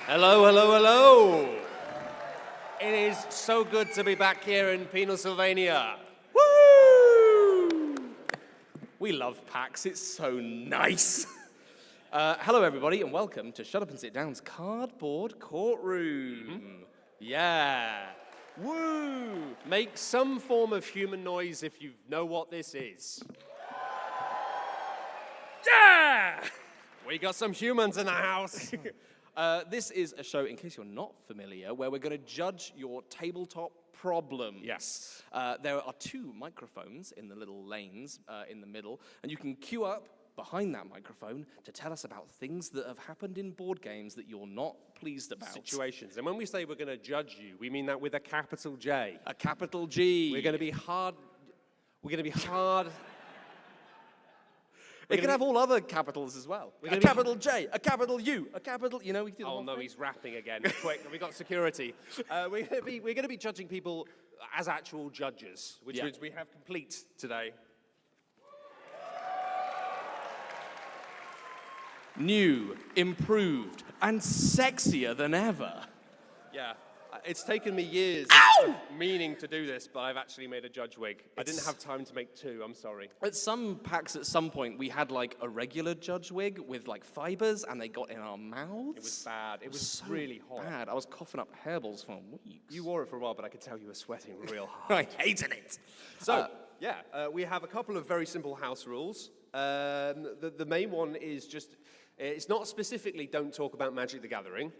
Hello, hello, hello. It is so good to be back here in Pennsylvania. Woo! We love PAX, it's so nice. Hello, everybody, and welcome to Shut Up and Sit Down's Cardboard Courtroom. Yeah. Woo! Make some form of human noise if you know what this is. Yeah! We got some humans in the house. This is a show, in case you're not familiar, where we're going to judge your tabletop problems. Yes. There are two microphones in the little lanes in the middle, and you can queue up behind that microphone to tell us about things that have happened in board games that you're not pleased about. Situations. And when we say we're going to judge you, we mean that with a capital J. A capital G. We're going to be hard. We're going to be hard. It can have all other capitals as well. A capital J, a capital U, a capital, we can do the Oh whole no, thing. he's rapping again. Quick, we got security. We're going to be judging people as actual judges, which means we have complete today. New, improved, and sexier than ever. Yeah. It's taken me years of meaning to do this, but I've actually made a judge wig. I didn't have time to make two, I'm sorry. At some PAX at some point, we had like a regular judge wig with like fibers, and they got in our mouths. It was bad. It was so really hot. bad. I was coughing up hairballs for weeks. You wore it for a while, but I could tell you were sweating real hard. I hated it. So, we have a couple of very simple house rules. The main one is just, it's not specifically don't talk about Magic the Gathering,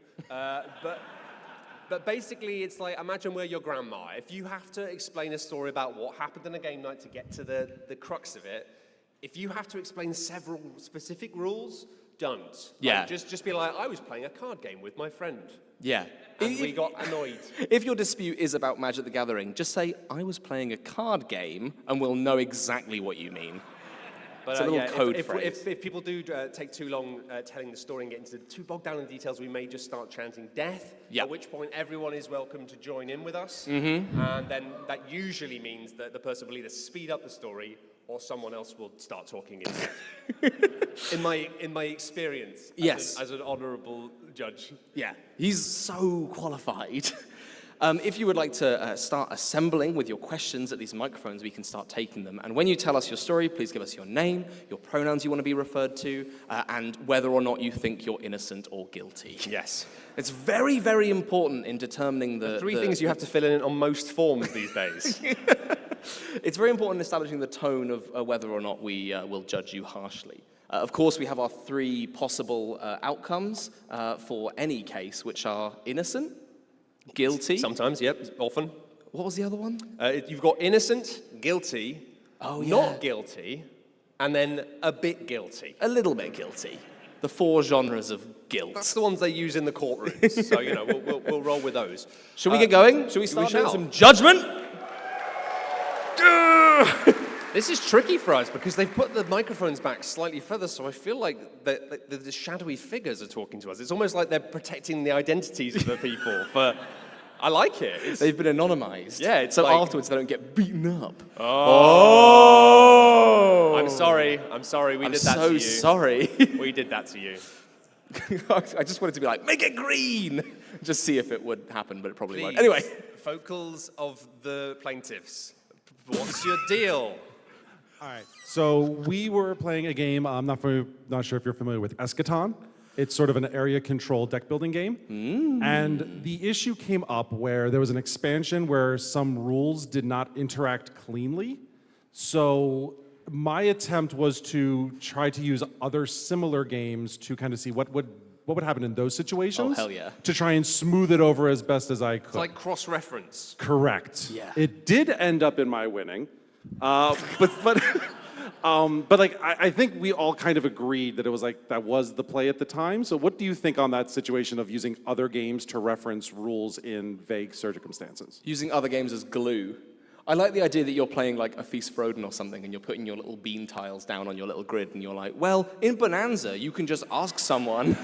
but basically it's like, imagine we're your grandma. If you have to explain a story about what happened in a game night to get to the crux of it, if you have to explain several specific rules, don't. Yeah. Like, just be like, I was playing a card game with my friend. Yeah. And we got annoyed. If your dispute is about Magic the Gathering, just say, I was playing a card game, and we'll know exactly what you mean. But it's a little code phrase. If people do take too long telling the story and get into too bogged down in the details, we may just start chanting death, at which point everyone is welcome to join in with us. Mm-hmm. And then that usually means that the person will either speed up the story or someone else will start talking in my experience as an honorable judge. Yeah, he's so qualified. If you would like to start assembling with your questions at these microphones, we can start taking them. And when you tell us your story, please give us your name, your pronouns you want to be referred to, and whether or not you think you're innocent or guilty. Yes. It's very, very important in determining the three things you have to fill in on most forms these days. It's very important in establishing the tone of whether or not we will judge you harshly. Of course, we have our three possible outcomes for any case, which are innocent, guilty. Sometimes, yep, often. What was the other one? You've got innocent, guilty, not guilty, and then a bit guilty. A little bit guilty. The four genres of guilt. That's the ones they use in the courtrooms, so, we'll roll with those. Shall we get going? Shall we start doing some judgment? This is tricky for us because they've put the microphones back slightly further, so I feel like the shadowy figures are talking to us. It's almost like they're protecting the identities of the people. I like it. They've been anonymized. Yeah, it's so like, afterwards they don't get beaten up. Oh! I'm sorry. We did that to you. I'm so sorry. We did that to you. I just wanted to be like, make it green! Just see if it would happen, but it probably won't. Please, Anyway. Vocals of the plaintiffs. What's your deal? All right, so we were playing a game, I'm not sure if you're familiar with Eschaton. It's sort of an area control deck building game. And the issue came up where there was an expansion where some rules did not interact cleanly. So my attempt was to try to use other similar games to kind of see what would happen in those situations. Oh, hell yeah. To try and smooth it over as best as I could. It's like cross-reference. Correct. Yeah. It did end up in my winning. But like I think we all kind of agreed that it was like that was the play at the time. So what do you think on that situation of using other games to reference rules in vague circumstances? Using other games as glue. I like the idea that you're playing like a Feast for Odin or something and you're putting your little bean tiles down on your little grid and you're like, well, in Bonanza, you can just ask someone.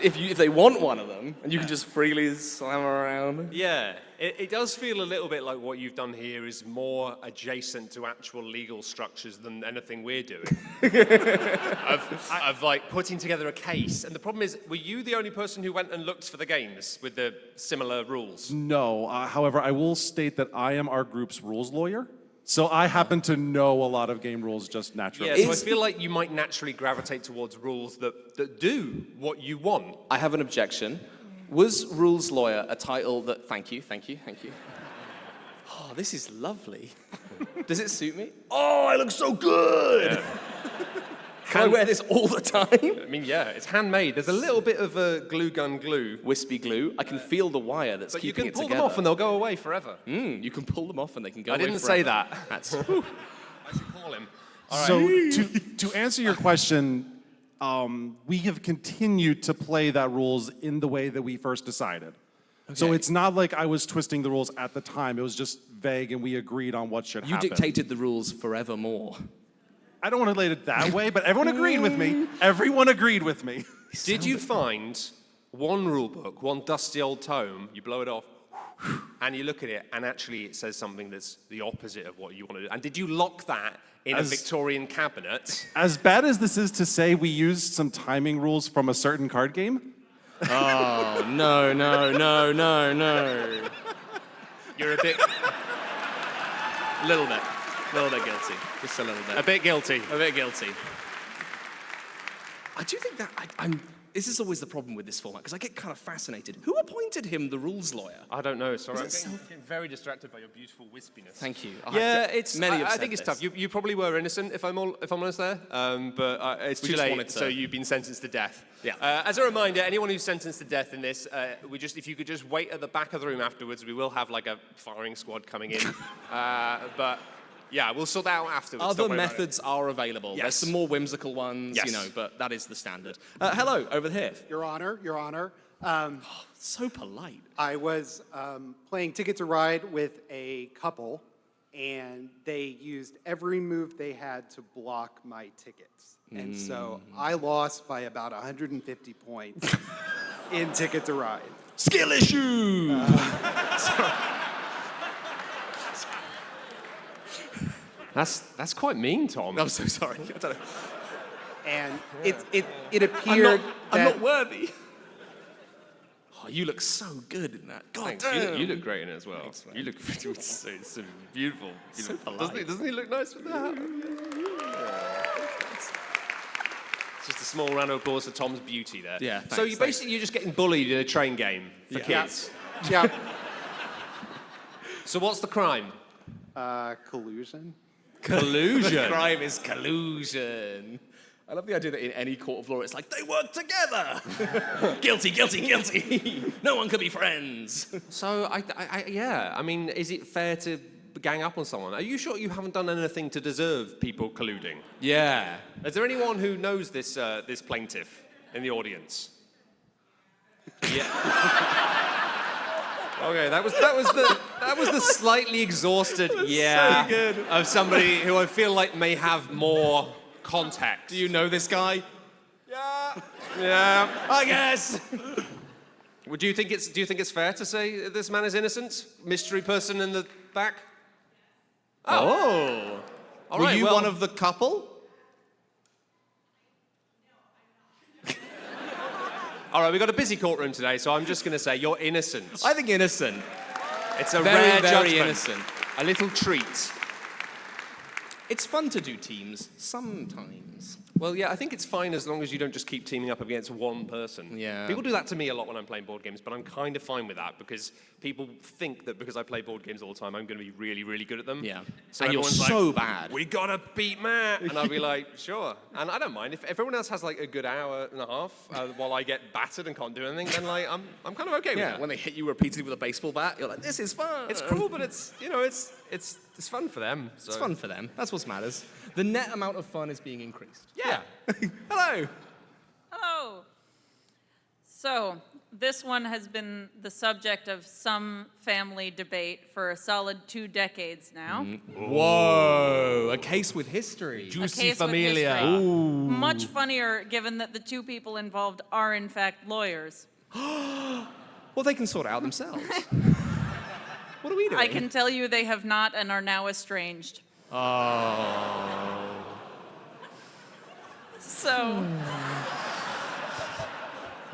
if they want one of them, and you can just freely slam around. Yeah, it does feel a little bit like what you've done here is more adjacent to actual legal structures than anything we're doing. of like putting together a case. And the problem is, were you the only person who went and looked for the games with the similar rules? No, however, I will state that I am our group's rules lawyer. So I happen to know a lot of game rules just naturally. Yeah, so I feel like you might naturally gravitate towards rules that do what you want. I have an objection. Was Rules Lawyer a title that... Thank you. Oh, this is lovely. Does it suit me? Oh, I look so good! Yeah. Can I wear this all the time? I mean, yeah, it's handmade. There's a little bit of a glue gun glue. Wispy glue. I can feel the wire that's keeping it together. But you can pull them off and they'll go away forever. You can pull them off and they can go away I didn't forever. say that. That's... I should call him. So to answer your question, we have continued to play that rules in the way that we first decided. Okay. So it's not like I was twisting the rules at the time. It was just vague and we agreed on what should happen. You dictated the rules forevermore. I don't want to lay it that way, but everyone agreed with me. Everyone agreed with me. Did you find one rule book, one dusty old tome, you blow it off, and you look at it, and actually it says something that's the opposite of what you want to do? And did you lock that in a Victorian cabinet? As bad as this is to say, we used some timing rules from a certain card game. Oh, no. You're a bit... A little bit guilty. Just a little bit. A bit guilty. I do think that this is always the problem with this format, because I get kind of fascinated. Who appointed him the rules lawyer? I don't know, sorry. I'm getting very distracted by your beautiful wispiness. Thank you. Yeah, I think it's tough. You probably were innocent, if I'm honest there, but it's too late, so you've been sentenced to death. Yeah. As a reminder, anyone who's sentenced to death in this, if you could just wait at the back of the room afterwards, we will have like a firing squad coming in. But yeah, we'll sort that out afterwards. Other methods are available. Yes. There's some more whimsical ones, but that is the standard. Hello, over here. Your Honor. So polite. I was playing Ticket to Ride with a couple, and they used every move they had to block my tickets. And so I lost by about 150 points in Ticket to Ride. Skill issue! That's quite mean, Tom. I'm so sorry. I don't know. And it appeared I'm not worthy. Oh, you look so good in that. God Thanks. damn. You look great in it as well. Thanks, man. You look so beautiful. So polite. Doesn't he look nice with that? It's just a small round of applause for Tom's beauty there. Yeah, So you're just getting bullied in a train game for kids. Yeah. So what's the crime? Collusion. Collusion. The crime is collusion. I love the idea that in any court of law, it's like, they work together. Guilty. No one can be friends. So, I mean, is it fair to gang up on someone? Are you sure you haven't done anything to deserve people colluding? Yeah. Is there anyone who knows this this plaintiff in the audience? Yeah. Okay, that was the slightly exhausted of somebody who I feel like may have more context. Do you know this guy? Yeah. I guess. Do you think it's fair to say that this man is innocent? Mystery person in the back? Oh. All Were right, you well, one of the couple? All right, we've got a busy courtroom today, so I'm just going to say you're innocent. I think innocent. It's a Very, rare very judgment. innocent. A little treat. It's fun to do teams sometimes. Well, yeah, I think it's fine as long as you don't just keep teaming up against one person. Yeah. People do that to me a lot when I'm playing board games, but I'm kind of fine with that because people think that because I play board games all the time, I'm going to be really, really good at them. Yeah. So And you're everyone's so like, bad. We gotta beat Matt, and I'll be like, sure. And I don't mind if everyone else has like a good hour and a half while I get battered and can't do anything. Then like I'm kind of okay with Yeah, that. when they hit you repeatedly with a baseball bat, you're like, this is fun. It's cruel, but it's it's fun for them. So. It's fun for them. That's what matters. The net amount of fun is being increased. Yeah. Hello. Hello. So, this one has been the subject of some family debate for a solid 2 decades now. Whoa, a case with history. A Juicy case with familia. history. Much funnier given that the 2 people involved are in fact lawyers. Well, they can sort it out themselves. What are we doing? I can tell you they have not and are now estranged. Oh. So,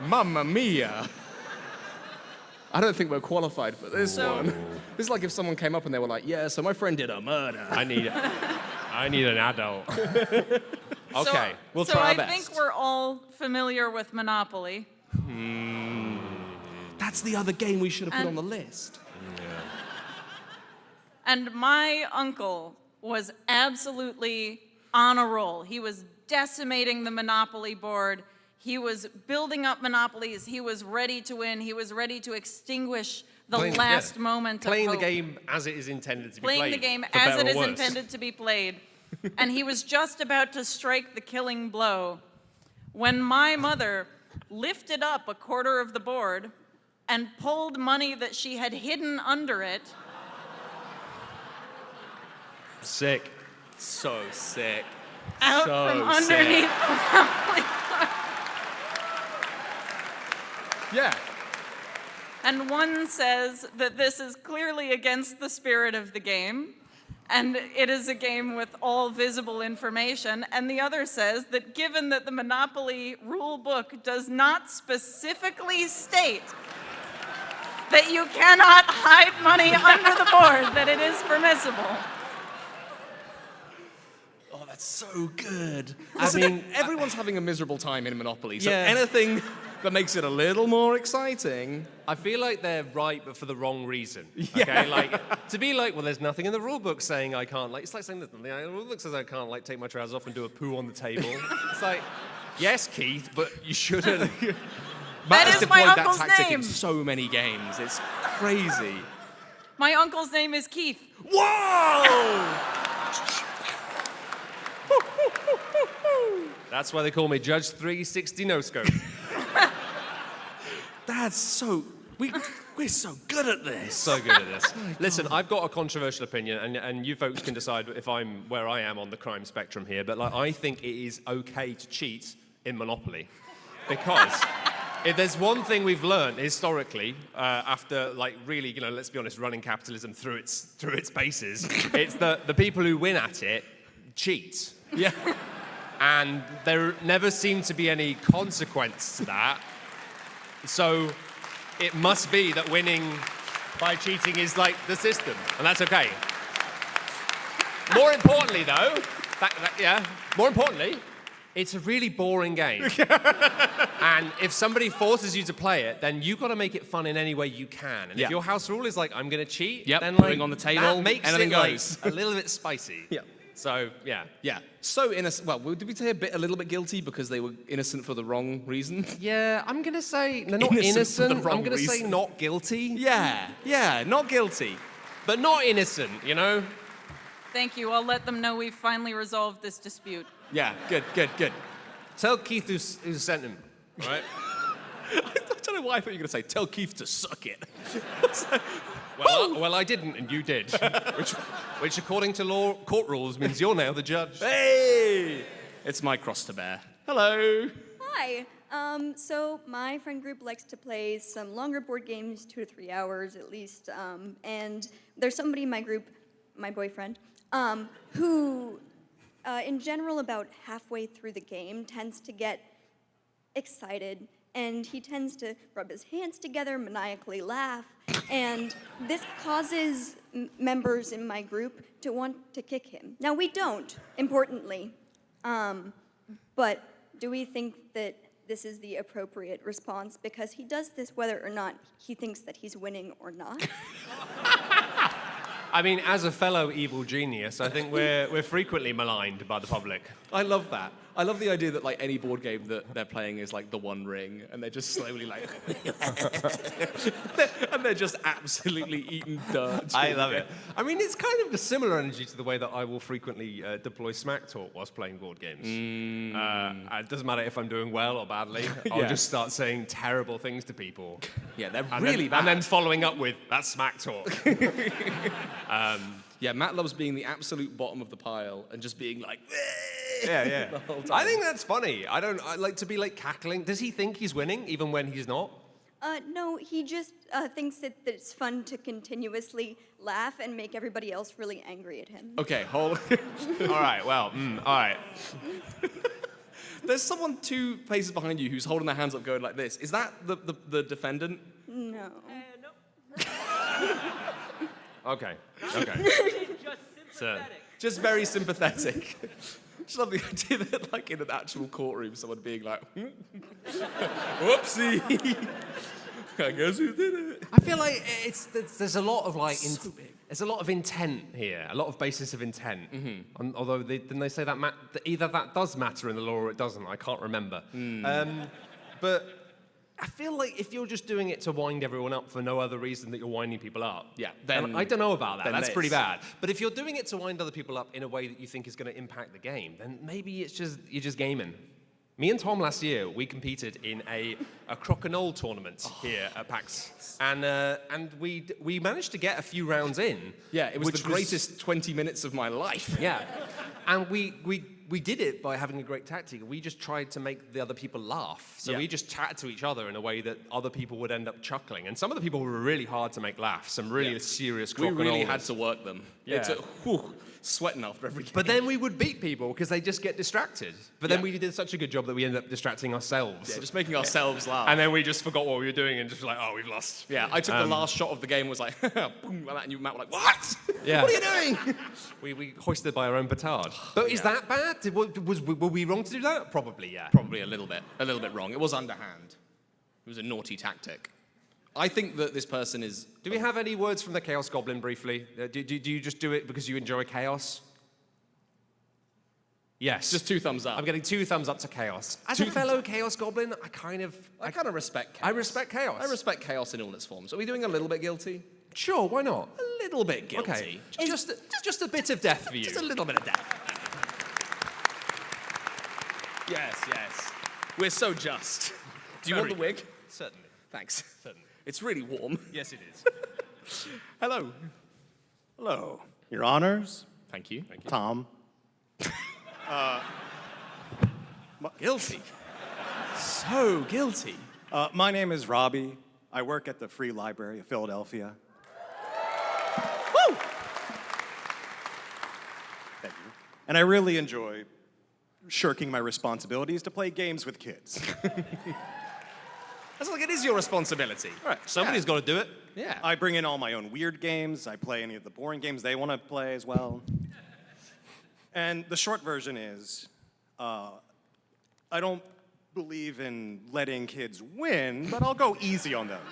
Mamma mia. I don't think we're qualified for this one. This is like if someone came up and they were like, yeah, so my friend did a murder. I need an adult. Okay, we'll so try our I best. think we're all familiar with Monopoly. That's the other game we should have put on the list. And my uncle was absolutely on a roll. He was decimating the Monopoly board. He was building up monopolies. He was ready to win. He was ready to extinguish the last moment Playing of the hope. game as it is intended to be Playing played. the game for as better it or is worse. intended to be played. And he was just about to strike the killing blow when my mother lifted up a quarter of the board and pulled money that she had hidden under it. Sick. So sick. Out So from underneath the Monopoly board. Yeah. And one says that this is clearly against the spirit of the game, and it is a game with all visible information. And the other says that given that the Monopoly rule book does not specifically state that you cannot hide money under the board, that it is permissible. Oh, that's so good. I mean, everyone's having a miserable time in Monopoly, so Yeah. anything that makes it a little more exciting. I feel like they're right, but for the wrong reason. Okay, like to be like, well, there's nothing in the rule book saying I can't. Like, it's like saying that the rule book says I can't like take my trousers off and do a poo on the table. It's like, yes, Keith, but you shouldn't. That Has is my deployed uncle's that tactic name. in so many games. It's crazy. My uncle's name is Keith. Whoa! That's why they call me Judge 360 No Scope. That's so... We're so good at this. So good at this. Listen, I've got a controversial opinion, and you folks can decide if I'm where I am on the crime spectrum here. But like, I think it is okay to cheat in Monopoly, because if there's one thing we've learned historically, after like really, let's be honest, running capitalism through its bases, it's the people who win at it cheat. Yeah. And there never seemed to be any consequence to that. So it must be that winning by cheating is like the system, and that's okay. More importantly, though, more importantly, it's a really boring game. And if somebody forces you to play it, then you've got to make it fun in any way you can. And Yeah. if your house rule is like, I'm going to cheat, Yep, then putting like, on the table, that makes anything it like, goes. a little bit spicy. Yeah. So, yeah. Yeah. So innocent. Well, did we say a little bit guilty because they were innocent for the wrong reason? Yeah, I'm going to say, no, not Innocent for the innocent. wrong I'm going to say reason. not guilty. Yeah, not guilty. But not innocent, you know? Thank you. I'll let them know we've finally resolved this dispute. Yeah, good. Tell Keith who sent him, right? I don't know why I thought you were going to say, tell Keith to suck it. Well, I didn't, and you did. Which according to court rules, means you're now the judge. Hey! It's my cross to bear. Hello. Hi. So my friend group likes to play some longer board games, 2 to 3 hours at least. And there's somebody in my group, my boyfriend, who, in general, about halfway through the game, tends to get excited. And he tends to rub his hands together, maniacally laugh, and this causes members in my group to want to kick him. Now, we don't, importantly, but do we think that this is the appropriate response? Because he does this whether or not he thinks that he's winning or not. I mean, as a fellow evil genius, I think we're frequently maligned by the public. I love that. I love the idea that like any board game that they're playing is like the One Ring, and they're just slowly like, and they're just absolutely eating dirt. I love it. I mean, it's kind of a similar energy to the way that I will frequently deploy smack talk whilst playing board games. It doesn't matter if I'm doing well or badly. I'll just start saying terrible things to people. Yeah, they're And really then, bad. And then following up with, that's smack talk. Yeah, Matt loves being the absolute bottom of the pile and just being like, Yeah. the whole time. I think that's funny. I like to be like cackling. Does he think he's winning even when he's not? No, he just thinks that it's fun to continuously laugh and make everybody else really angry at him. Okay, hold. All right, well, all right. There's someone 2 paces behind you who's holding their hands up going like this. Is that the defendant? No. Okay. Just very sympathetic. Just love the idea that, like, in an actual courtroom, someone being like, whoopsie. I guess who did it? I feel like there's a lot of like there's a lot of intent here, a lot of basis of intent. Although didn't they say that either that does matter in the law or it doesn't? I can't remember. But I feel like if you're just doing it to wind everyone up for no other reason that you're winding people up, then I don't know about that. That's pretty bad. But if you're doing it to wind other people up in a way that you think is going to impact the game, then maybe you're just gaming. Me and Tom last year, we competed in a crokinole tournament here at PAX, and we managed to get a few rounds in. Yeah, it was the greatest 20 minutes of my life. Yeah, and we did it by having a great tactic. We just tried to make the other people laugh. So we just chatted to each other in a way that other people would end up chuckling. And some of the people were really hard to make laugh. Some really serious We crokinole. really had to work them. Yeah. Sweating after every game. But then we would beat people because they just get distracted. But then we did such a good job that we ended up distracting ourselves. Yeah, just making ourselves laugh. And then we just forgot what we were doing and just like, oh, we've lost. Yeah, I took the last shot of the game, was like, boom, like that, and you, Matt, were like, what? Yeah. What are you doing? We hoisted by our own petard. But is that bad? Were we wrong to do that? Probably, yeah. Probably a little bit wrong. It was underhand. It was a naughty tactic. I think that this person is... Do we have any words from the Chaos Goblin briefly? Do you just do it because you enjoy chaos? Yes. Just 2 thumbs up. I'm getting 2 thumbs up to chaos. As a fellow Chaos Goblin, I kind of respect chaos. I respect chaos. I respect chaos in all its forms. Are we doing a little bit guilty? Sure, why not? A little bit guilty. Okay. Just a bit of death for you. Just a little bit of death. Yes. We're so just. Do you want the wig? Certainly. Thanks. Certainly. It's really warm. Yes, it is. Hello. Hello, Your Honors, Thank you. Tom. Guilty. So guilty. My name is Robbie. I work at the Free Library of Philadelphia. Woo! Thank you. And I really enjoy shirking my responsibilities to play games with kids. That's like it is your responsibility. All right, somebody's got to do it. Yeah. I bring in all my own weird games. I play any of the boring games they want to play as well. And the short version is, I don't believe in letting kids win, but I'll go easy on them.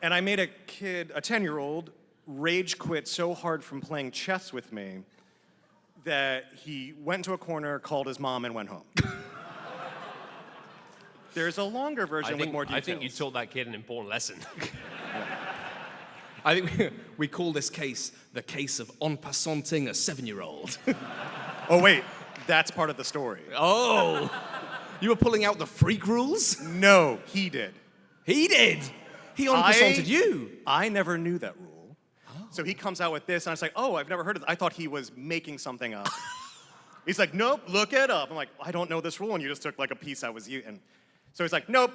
And I made a 10-year-old, rage quit so hard from playing chess with me that he went to a corner, called his mom, and went home. There's a longer version with more details. I think you taught that kid an important lesson. I think we call this case the case of en passanting a 7-year-old. Oh, wait, that's part of the story. Oh, you were pulling out the freak rules? No, he did. He did. He en passanted you. I never knew that rule. So he comes out with this, and I was like, oh, I've never heard of this. I thought he was making something up. He's like, nope, look it up. I'm like, I don't know this rule, and you just took like a piece I was using. So he's like, nope,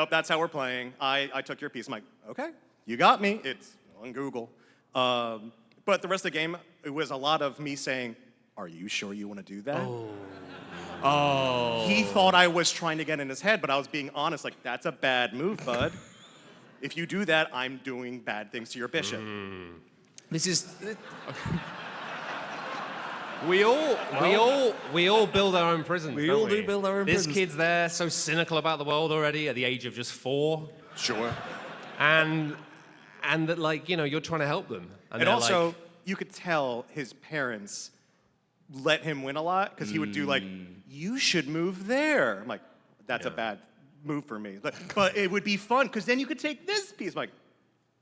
that's how we're playing. I took your piece. I'm like, okay, you got me. It's on Google. But the rest of the game, it was a lot of me saying, are you sure you want to do that? Oh. He thought I was trying to get in his head, but I was being honest, like, that's a bad move, bud. If you do that, I'm doing bad things to your bishop. This is... We all build our own prisons. We don't all do build our own This prisons. kid's there, so cynical about the world already at the age of just 4. Sure. And that, like, you're trying to help them. And they're also, like, you could tell his parents let him win a lot because he would do like, you should move there. I'm like, that's a bad move for me. But it would be fun because then you could take this piece. I'm like,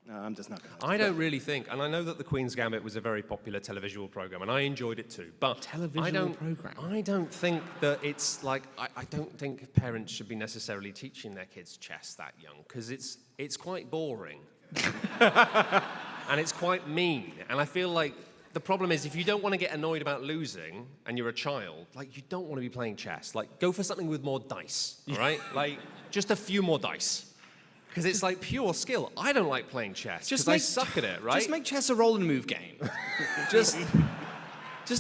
no, I'm just not going to. I don't really think, and I know that The Queen's Gambit was a very popular televisual program, and I enjoyed it too, but I don't think that it's like, I don't think parents should be necessarily teaching their kids chess that young, because it's quite boring. And it's quite mean, and I feel like the problem is if you don't want to get annoyed about losing, and you're a child, like, you don't want to be playing chess. Like, go for something with more dice, all right? Like, just a few more dice. Because it's like pure skill. I don't like playing chess because I suck at it, right? Just make chess a roll and move game. just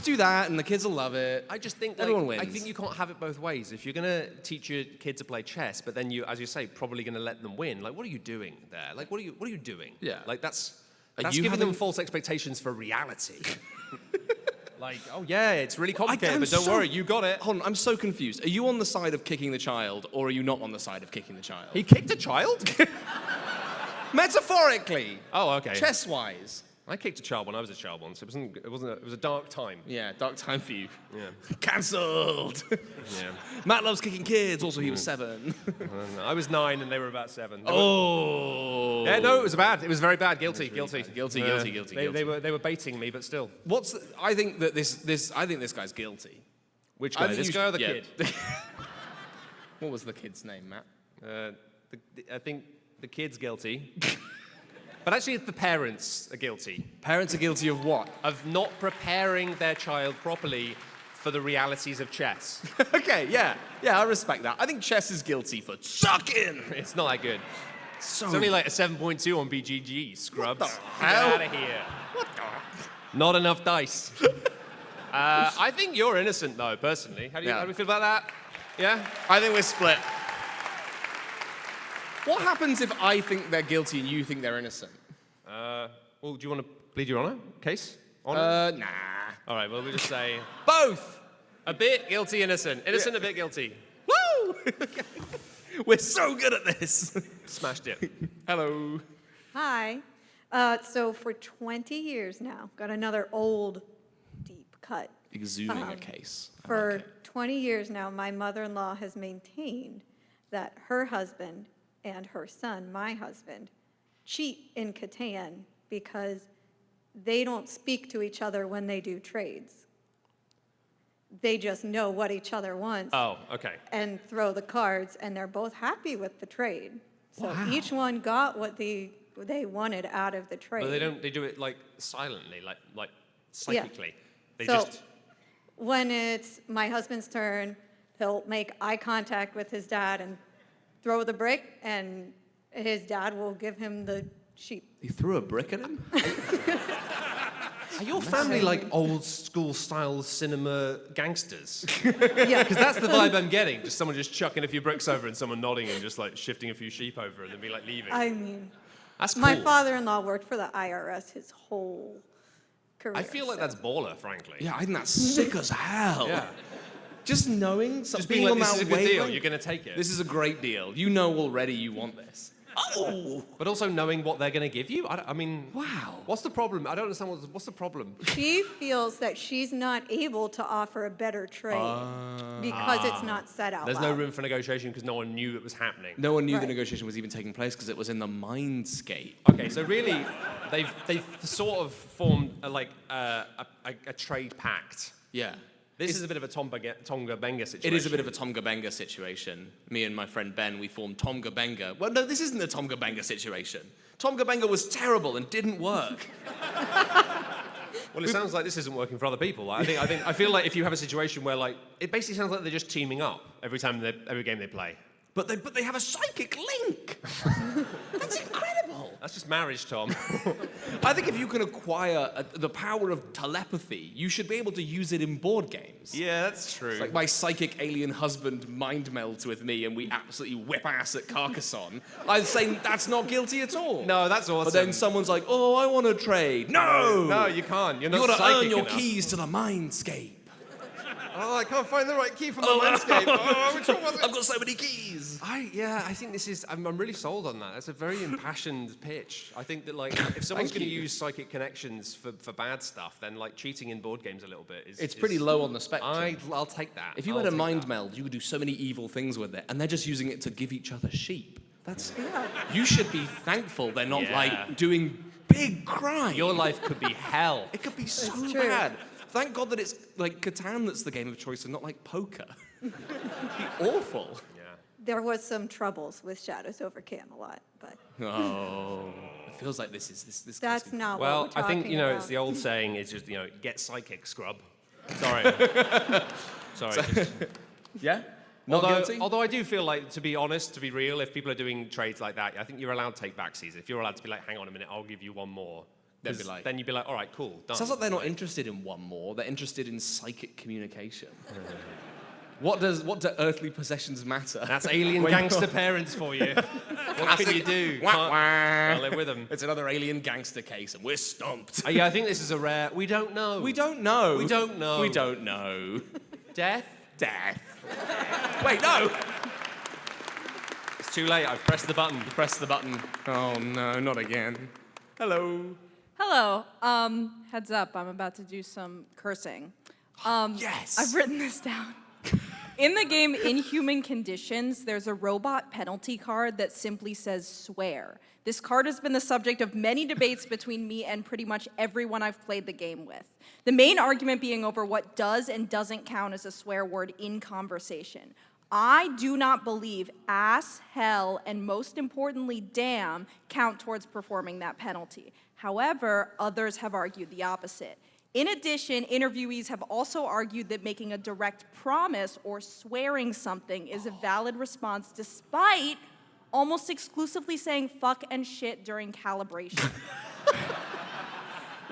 do that, and the kids will love it. I just think everyone wins. I think you can't have it both ways. If you're gonna teach your kid to play chess, but then you, as you say, probably gonna let them win. Like, what are you doing there? Like, what are you doing? Yeah. Like that's you giving them false expectations for reality. Like, oh yeah, it's really complicated, but don't worry, you got it. Hold on, I'm so confused. Are you on the side of kicking the child, or are you not on the side of kicking the child? He kicked a child? Metaphorically. Oh, okay. Chess-wise. I kicked a child when I was a child once. It was a dark time. Yeah, dark time for you. Yeah. Cancelled. Yeah. Matt loves kicking kids. Also, he was 7. I was 9 and they were about 7. Yeah, no, it was bad. It was very bad. Guilty. Guilty. They were baiting me, but still. I think that this guy's guilty. Which guy? This guy or the kid? kid? What was the kid's name, Matt? I think the kid's guilty. But actually, the parents are guilty. Parents are guilty of what? Of not preparing their child properly for the realities of chess. Okay, yeah, I respect that. I think chess is guilty for sucking. It's not that good. It's only like a 7.2 on BGG, scrubs. What the Get hell? out of here. What the? Not enough dice. I think you're innocent, though, personally. How do you feel about that? Yeah? I think we're split. What happens if I think they're guilty and you think they're innocent? Well, do you want to plead your honor? Case? Honor? Nah. All right, well, we'll just say Both! a bit guilty, innocent. Innocent, a bit guilty. Woo! We're so good at this. Smashed it. Hello. Hi. So for 20 years now, got another old, deep cut. Exhuming a case. For 20 years now, my mother-in-law has maintained that her husband and her son, my husband, cheat in Catan because they don't speak to each other when they do trades. They just know what each other wants. Oh, okay. And throw the cards, and they're both happy with the trade. So each one got what they wanted out of the trade. But they do it like silently, like psychically. They So just when it's my husband's turn, he'll make eye contact with his dad and throw the brick, and his dad will give him the sheep. You threw a brick at him? Are your family like old school style cinema gangsters? Yeah. Because that's the vibe I'm getting. Just someone just chucking a few bricks over and someone nodding and just like shifting a few sheep over and then be like leaving. I mean, That's cool. my father-in-law worked for the IRS his whole career. I feel like so. that's baller, frankly. Yeah, I think that's sick as hell. Yeah. Just knowing something Just being like, on this that is a good deal, wavelength. you're going to take it. This is a great deal. You know already you want this. Oh! But also knowing what they're going to give you? I mean, Wow. What's the problem? I don't understand what's the problem. She feels that she's not able to offer a better trade because it's not set out There's loud. no room for negotiation because no one knew it was happening. No one knew the Right. negotiation was even taking place because it was in the mindscape. Okay, so really, they've sort of formed a trade pact. Yeah. This is a bit of a Tonga Benga situation. It is a bit of a Tonga Benga situation. Me and my friend Ben, we formed Tonga Benga. Well, no, this isn't a Tonga Benga situation. Tonga Benga was terrible and didn't work. Well, it sounds like this isn't working for other people. I feel like if you have a situation where like it basically sounds like they're just teaming up every game they play. But they have a psychic link. That's incredible. That's just marriage, Tom. I think if you can acquire the power of telepathy, you should be able to use it in board games. Yeah, that's true. It's like my psychic alien husband mind melds with me and we absolutely whip ass at Carcassonne. I'd say that's not guilty at all. No, that's awesome. But then someone's like, oh, I want to trade. No! No, you can't. You're not You gotta psychic earn your enough. keys to the mindscape. Oh, I can't find the right key for my landscape. Oh, which one was it? I've got so many keys. I think this is, I'm really sold on that. That's a very impassioned pitch. I think that, like, if someone's going to use psychic connections for bad stuff, then, like, cheating in board games a little bit is... It's pretty low on the spectrum. I'll take that. If you had a mind meld, you could do so many evil things with it, and they're just using it to give each other sheep. You should be thankful they're not, like, doing big crimes. Your life could be hell. It could be so bad. Thank God that it's like Catan that's the game of choice and not like poker. It'd be awful. There was some troubles with Shadows over Camelot, but Oh, it feels like this. that's not what Well, we're talking I think, you know, about. it's the old saying is just, you know, get psychic, scrub. Sorry. Sorry. Yeah. Not guilty. Although I do feel like, to be honest, to be real, if people are doing trades like that, I think you're allowed takebacks. If you're allowed to be like, hang on a minute, I'll give you one more. Then you'd be like, all right, cool, done. Sounds like they're not interested in one more. They're interested in psychic communication. What do earthly possessions matter? That's alien gangster parents for you. What can you do? Can't live with them. It's another alien gangster case, and we're stumped. Yeah, I think this is a rare. We don't know. We don't know. We don't know. We don't know. Death. Wait, no. It's too late. I've pressed the button. Press the button. Oh no, not again. Hello. Hello. Heads up, I'm about to do some cursing. Yes. I've written this down. In the game Inhuman Conditions, there's a robot penalty card that simply says swear. This card has been the subject of many debates between me and pretty much everyone I've played the game with. The main argument being over what does and doesn't count as a swear word in conversation. I do not believe ass, hell, and most importantly, damn, count towards performing that penalty. However, others have argued the opposite. In addition, interviewees have also argued that making a direct promise or swearing something is a valid response despite almost exclusively saying fuck and shit during calibration.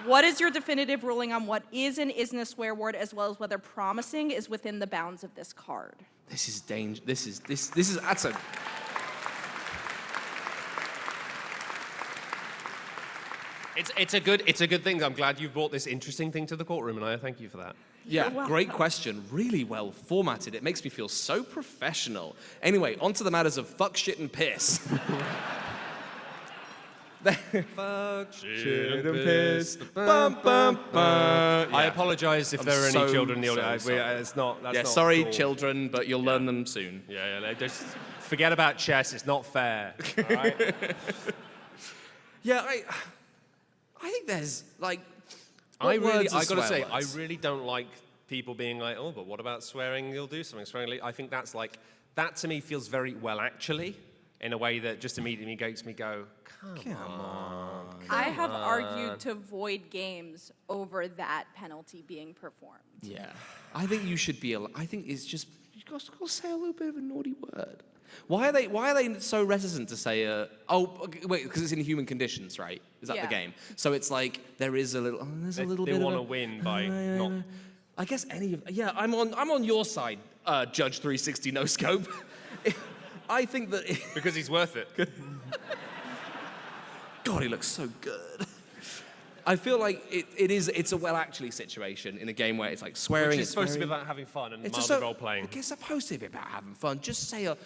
What is your definitive ruling on what is and isn't a swear word, as well as whether promising is within the bounds of this card? This is danger. That's a. It's a good thing. I'm glad you've brought this interesting thing to the courtroom, and I thank you for that. Yeah, great question. Really well formatted. It makes me feel so professional. Anyway, on to the matters of fuck, shit, and piss. Fuck, Shit and piss. Bum, bum, bum. I apologize if there are any children in the audience. sorry. It's not. That's not sorry, cool. children, but you'll learn them soon. Yeah. Just forget about chess. It's not fair. All right? Yeah, I think there's like. I what words are gotta swear say, I words? really don't like people being like, oh, but what about swearing? You'll do something. Swearing. I think that's like, that to me feels very well actually, in a way that just immediately makes me go, come on. I have argued to void games over that penalty being performed. Yeah, I think you should be. I think it's just you got to say a little bit of a naughty word. Why are they so reticent to say wait, because it's in human conditions, right? Is that the game? So it's like there is a little They want to win by not. I guess any of I'm on your side, Judge 360 no scope. I think that Because he's worth it. God, he looks so good. I feel like it's a well actually situation in a game where it's like swearing. Which is supposed to be about having fun and mildly role playing. It's supposed to be about having fun. Just say a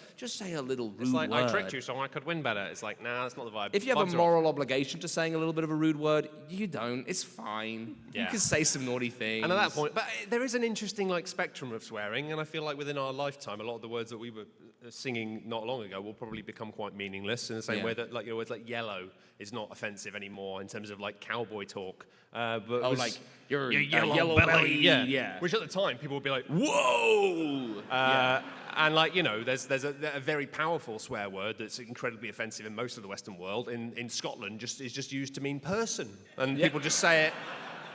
little rude It's like, word. I tricked you so I could win better. It's like, nah, that's not the vibe. If you have Vibes a are moral obligation to saying a little bit of a rude word, you don't. It's fine. You Yeah. can say some naughty things. And at that point, but there is an interesting like spectrum of swearing, and I feel like within our lifetime, a lot of the words that we were singing not long ago will probably become quite meaningless in the same way that like words like yellow is not offensive anymore in terms of like cowboy talk. But like your yellow belly, yeah. Which at the time people would be like, whoa. and like there's a very powerful swear word that's incredibly offensive in most of the Western world. In Scotland, is just used to mean person, and people just say it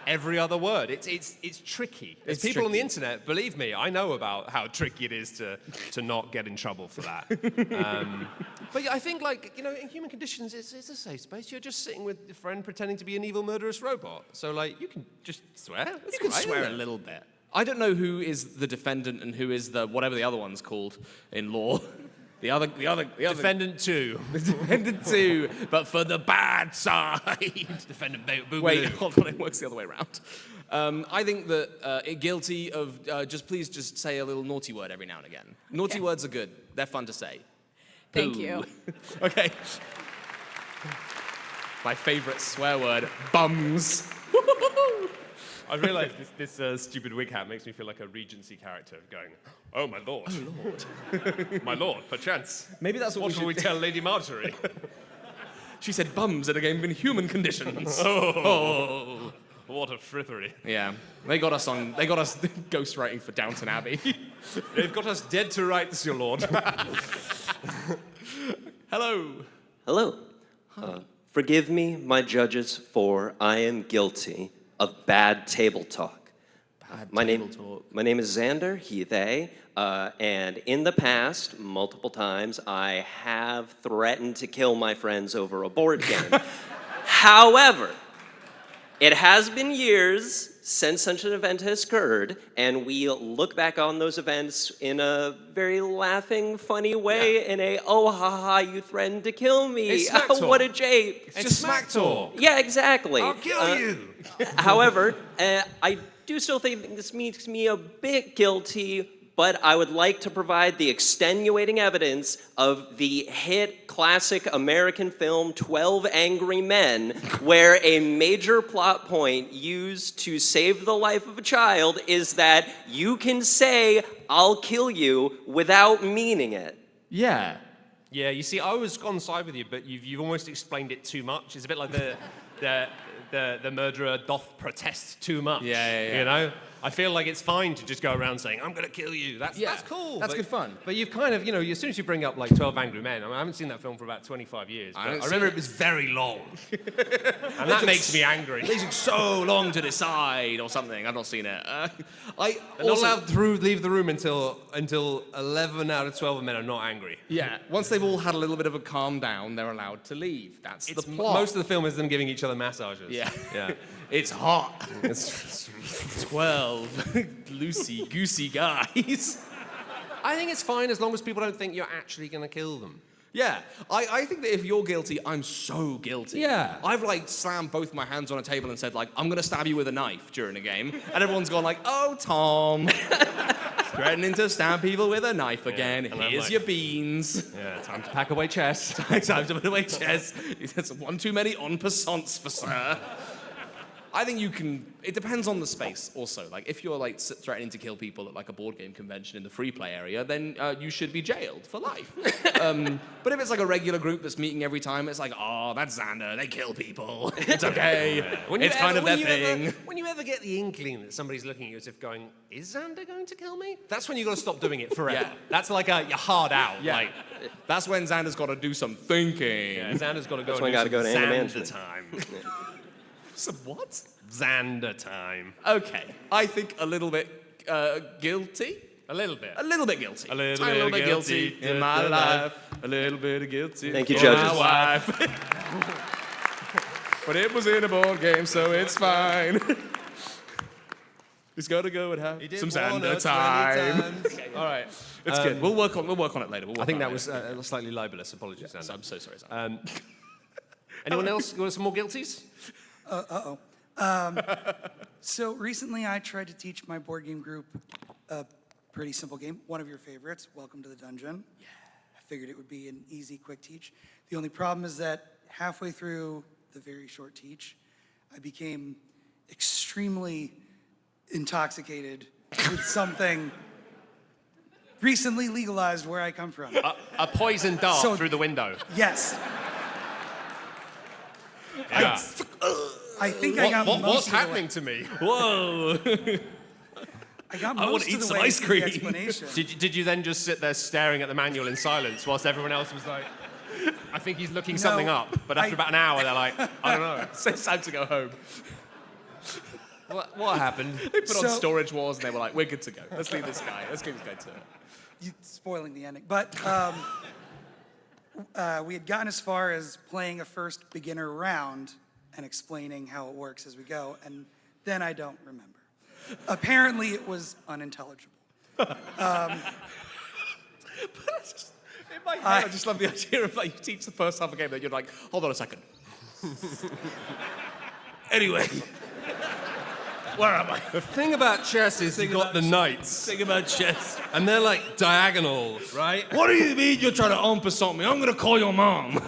every other word. It's tricky. There's people on the internet, believe me, I know about how tricky it is to not get in trouble for that. But yeah, I think like in human conditions, it's a safe space. You're just sitting with your friend pretending to be an evil murderous robot. So like you can just swear. You can swear a little bit. I don't know who is the defendant and who is the whatever the other one's called in law. The other Defendant 2. Defendant 2, but for the bad side. Defendant Boo. Wait, hold on, it works the other way around. I think that guilty of please just say a little naughty word every now and again. Naughty words are good. They're fun to say. Thank Poo. you. Okay. My favorite swear word, bums. I realised this stupid wig hat makes me feel like a Regency character going, "Oh, my lord. Oh, lord. My lord, perchance. Maybe that's what will we tell Lady Marjorie?" She said bums in a game in human conditions. Oh, what a frippery. Yeah, they got us ghostwriting for Downton Abbey. They've got us dead to rights, your lord. Hello. Hello. Forgive me, my judges, for I am guilty of bad table talk. My name is Xander, he, they, and in the past, multiple times, I have threatened to kill my friends over a board game. However, it has been years since such an event has occurred, and we look back on those events in a very laughing, funny way, in a, oh, ha, you threatened to kill me. It's smack talk. What a jape. It's smack talk. Yeah, exactly. I'll kill you. However, I do still think this makes me a bit guilty, but I would like to provide the extenuating evidence of the hit classic American film 12 Angry Men, where a major plot point used to save the life of a child is that you can say, "I'll kill you," without meaning it. Yeah. Yeah, you see, I was on side with you, but you've almost explained it too much. It's a bit like the murderer doth protest too much. Yeah. You know? I feel like it's fine to just go around saying, "I'm going to kill you." That's cool. That's good fun. But you've kind of, as soon as you bring up like 12 Angry Men, I haven't seen that film for about 25 years. But I remember it was very long. And that makes me angry. They took so long to decide or something. I've not seen it. They're not allowed to leave the room until 11 out of 12 men are not angry. Yeah. Once they've all had a little bit of a calm down, they're allowed to leave. That's the plot. Most of the film is them giving each other massages. Yeah. Yeah. It's hot. It's 12 loosey-goosey guys. I think it's fine as long as people don't think you're actually going to kill them. Yeah, I think that if you're guilty, I'm so guilty. Yeah. I've slammed both my hands on a table and said I'm gonna stab you with a knife during a game, and everyone's gone "Oh, Tom, threatening to stab people with a knife again. and I'm Here's like- your beans." Yeah, time to pack away chess. Time to put away chess. That's one too many en passants for sir. I think you can. It depends on the space. Also, if you're threatening to kill people at a board game convention in the free play area, then you should be jailed for life. But if it's a regular group that's meeting every time, it's "Oh, that's Xander. They kill people. It's okay. It's kind of their thing." When you ever get the inkling that somebody's looking at you as if going, "Is Xander going to kill me?" That's when you got to stop doing it forever. Yeah. That's you're hard out. Yeah. That's when Xander's got to do some thinking. Yeah, Xander's got to go. That's when you got to go to anger Xander management. time. Some what? Xander time. Okay, I think a little bit guilty. A little bit. A little bit guilty. A little Tiny bit guilty. in my life. A little bit of guilty. Thank you, for judges. my wife. But it was in a board game, so it's fine. He's got to go and have some Xander time. Okay, all right, it's good. We'll work on it later. I think that was slightly libelous. Apologies, Xander. I'm so sorry. Sam. Anyone else? You want some more guilties? So recently I tried to teach my board game group a pretty simple game, one of your favorites, Welcome to the Dungeon. Yeah. I figured it would be an easy, quick teach. The only problem is that halfway through the very short teach, I became extremely intoxicated with something recently legalized where I come from. A poison dart So- through the window. Yes. Yeah. I think I got most What's of the way. happening to me? Whoa! I got I wanna most eat of the some way ice through the cream. explanation. Did you then just sit there staring at the manual in silence whilst everyone else was like, I think he's looking something up, but after about an hour they're like, I don't know. It's time to go home. What happened? They put on So- Storage Wars and they were like, "We're good to go. Let's leave this guy. Let's give this guy to it." You spoiling the ending. But we had gotten as far as playing a first beginner round and explaining how it works as we go, and then I don't remember. Apparently, it was unintelligible. In my head, I just love the idea of you teach the first half of a game, then you're like, "Hold on a second." Anyway. Where am I? The thing about chess is you got the knights. Think about chess. And they're like diagonal, right? What do you mean you're trying to umpa me? I'm gonna call your mom.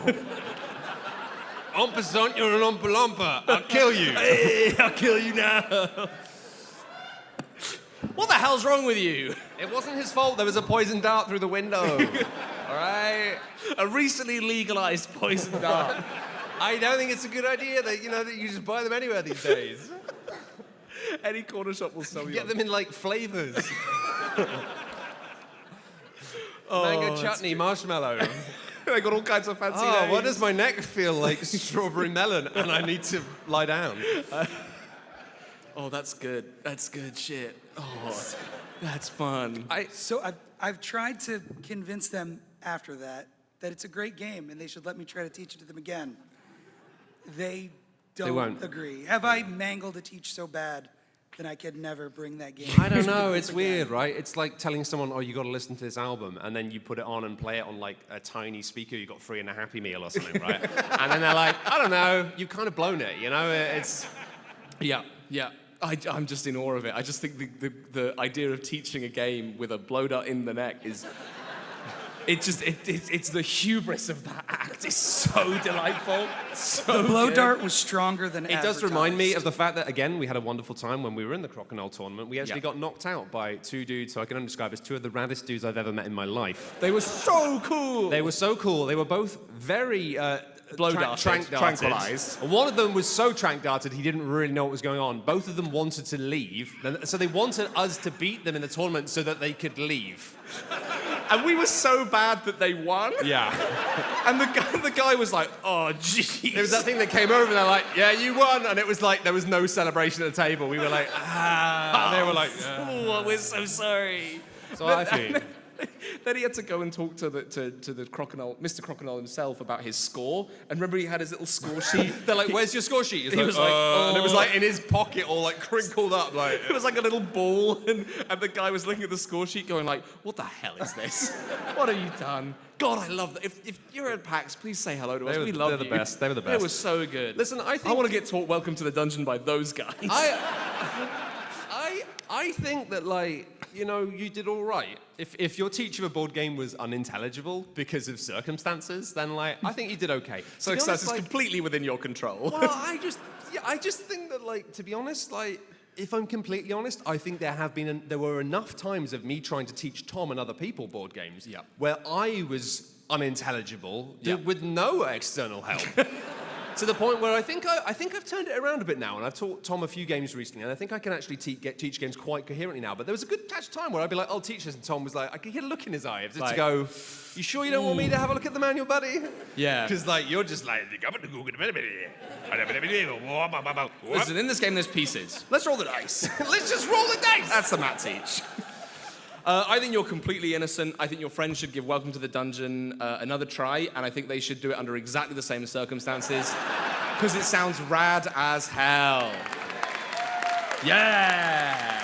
Ompasant, you're an Ompalompa. I'll kill you. Hey, I'll kill you now. What the hell's wrong with you? It wasn't his fault. There was a poison dart through the window. All right? A recently legalized poison dart. I don't think it's a good idea that, that you just buy them anywhere these days. Any corner shop will sell you. Get them in, like, flavors. Mango chutney, marshmallow. They got all kinds of fancy Oh, names. why does my neck feel like strawberry melon and I need to lie down? Oh, that's good. That's good shit. Oh, that's fun. So I've tried to convince them after that it's a great game and they should let me try to teach it to them again. They don't won't. agree. Have I mangled a teach so bad that I could never bring that game? I don't to the know, group it's again? weird, right? It's like telling someone, oh, you got to listen to this album, and then you put it on and play it on like a tiny speaker you got free in a Happy Meal or something, right? And then they're like, I don't know, you've kind of blown it, It's... Yeah. I'm just in awe of it. I just think the idea of teaching a game with a blow dart in the neck is... It's the hubris of that act. It's so delightful. So The blow good. dart was stronger than It does remind me advertised. of the fact that, again, we had a wonderful time when we were in the Crocodile tournament. We actually got knocked out by two dudes who I can only describe as two of the raddest dudes I've ever met in my life. They were so cool. They were so cool. They were both very Tranquilized. tranquilized. One of them was so trank-darted he didn't really know what was going on. Both of them wanted to leave. So they wanted us to beat them in the tournament so that they could leave. And we were so bad that they won. Yeah. And the guy was like, oh, jeez. There was that thing that came over and they're like, yeah, you won. And it was like, there was no celebration at the table. We were like, ah. And they were like, oh, we're so sorry. So I feel. Then he had to go and talk to the crocodile, Mr. Crocodile himself, about his score. And remember, he had his little score sheet. They're like, where's your score sheet? He was like, oh. And it was like in his pocket, all like crinkled up, like. It was like a little ball, and the guy was looking at the score sheet, going like, "What the hell is this? What have you done?" God, I love that. If you're at PAX, please say hello to us. We love they're the you. best. They were the best. It was so good. Listen, I think- want to get taught "Welcome to the Dungeon" by those guys. I think that, like, you did all right. If your teacher of a board game was unintelligible because of circumstances, then, like, I think you did okay. So To be success honest, is like, completely within your control. Well, I just think that, like, to be honest, like, if I'm completely honest, I think there were enough times of me trying to teach Tom and other people board games where I was unintelligible with no external help. To the point where I think I've turned it around a bit now, and I've taught Tom a few games recently, and I think I can actually teach games quite coherently now. But there was a good patch of time where I'd be like, I'll teach this, and Tom was like, I could get a look in his eye just to go, you sure you don't want me to have a look at the manual, buddy? Yeah. Because, like, you're just like, Listen, in this game, there's pieces. Let's roll the dice. Let's just roll the dice. That's the Matt teach. I think you're completely innocent. I think your friends should give Welcome to the Dungeon another try, and I think they should do it under exactly the same circumstances, because it sounds rad as hell. Yeah!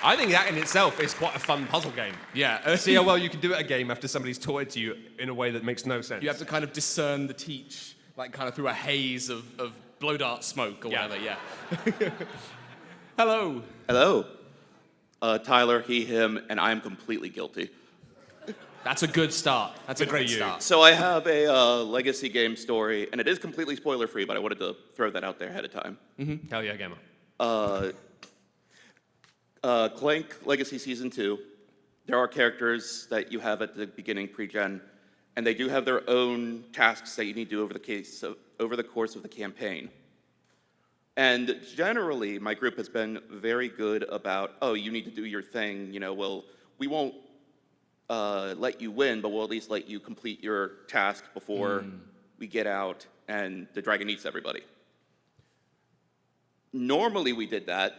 I think that in itself is quite a fun puzzle game. Yeah. See how well you can do at a game after somebody's taught it to you in a way that makes no sense. You have to kind of discern the teach, like kind of through a haze of blow dart smoke or whatever, yeah. Hello. Hello. Tyler, he, him, and I am completely guilty. That's a good start. That's a great start. So I have a legacy game story, and it is completely spoiler-free, but I wanted to throw that out there ahead of time. Mm-hmm. Hell yeah, gamer. Clank Legacy Season 2, there are characters that you have at the beginning pre-gen, and they do have their own tasks that you need to do over the course of the campaign. And generally, my group has been very good about, oh, you need to do your thing, well, we won't let you win, but we'll at least let you complete your task before we get out and the dragon eats everybody. Normally, we did that.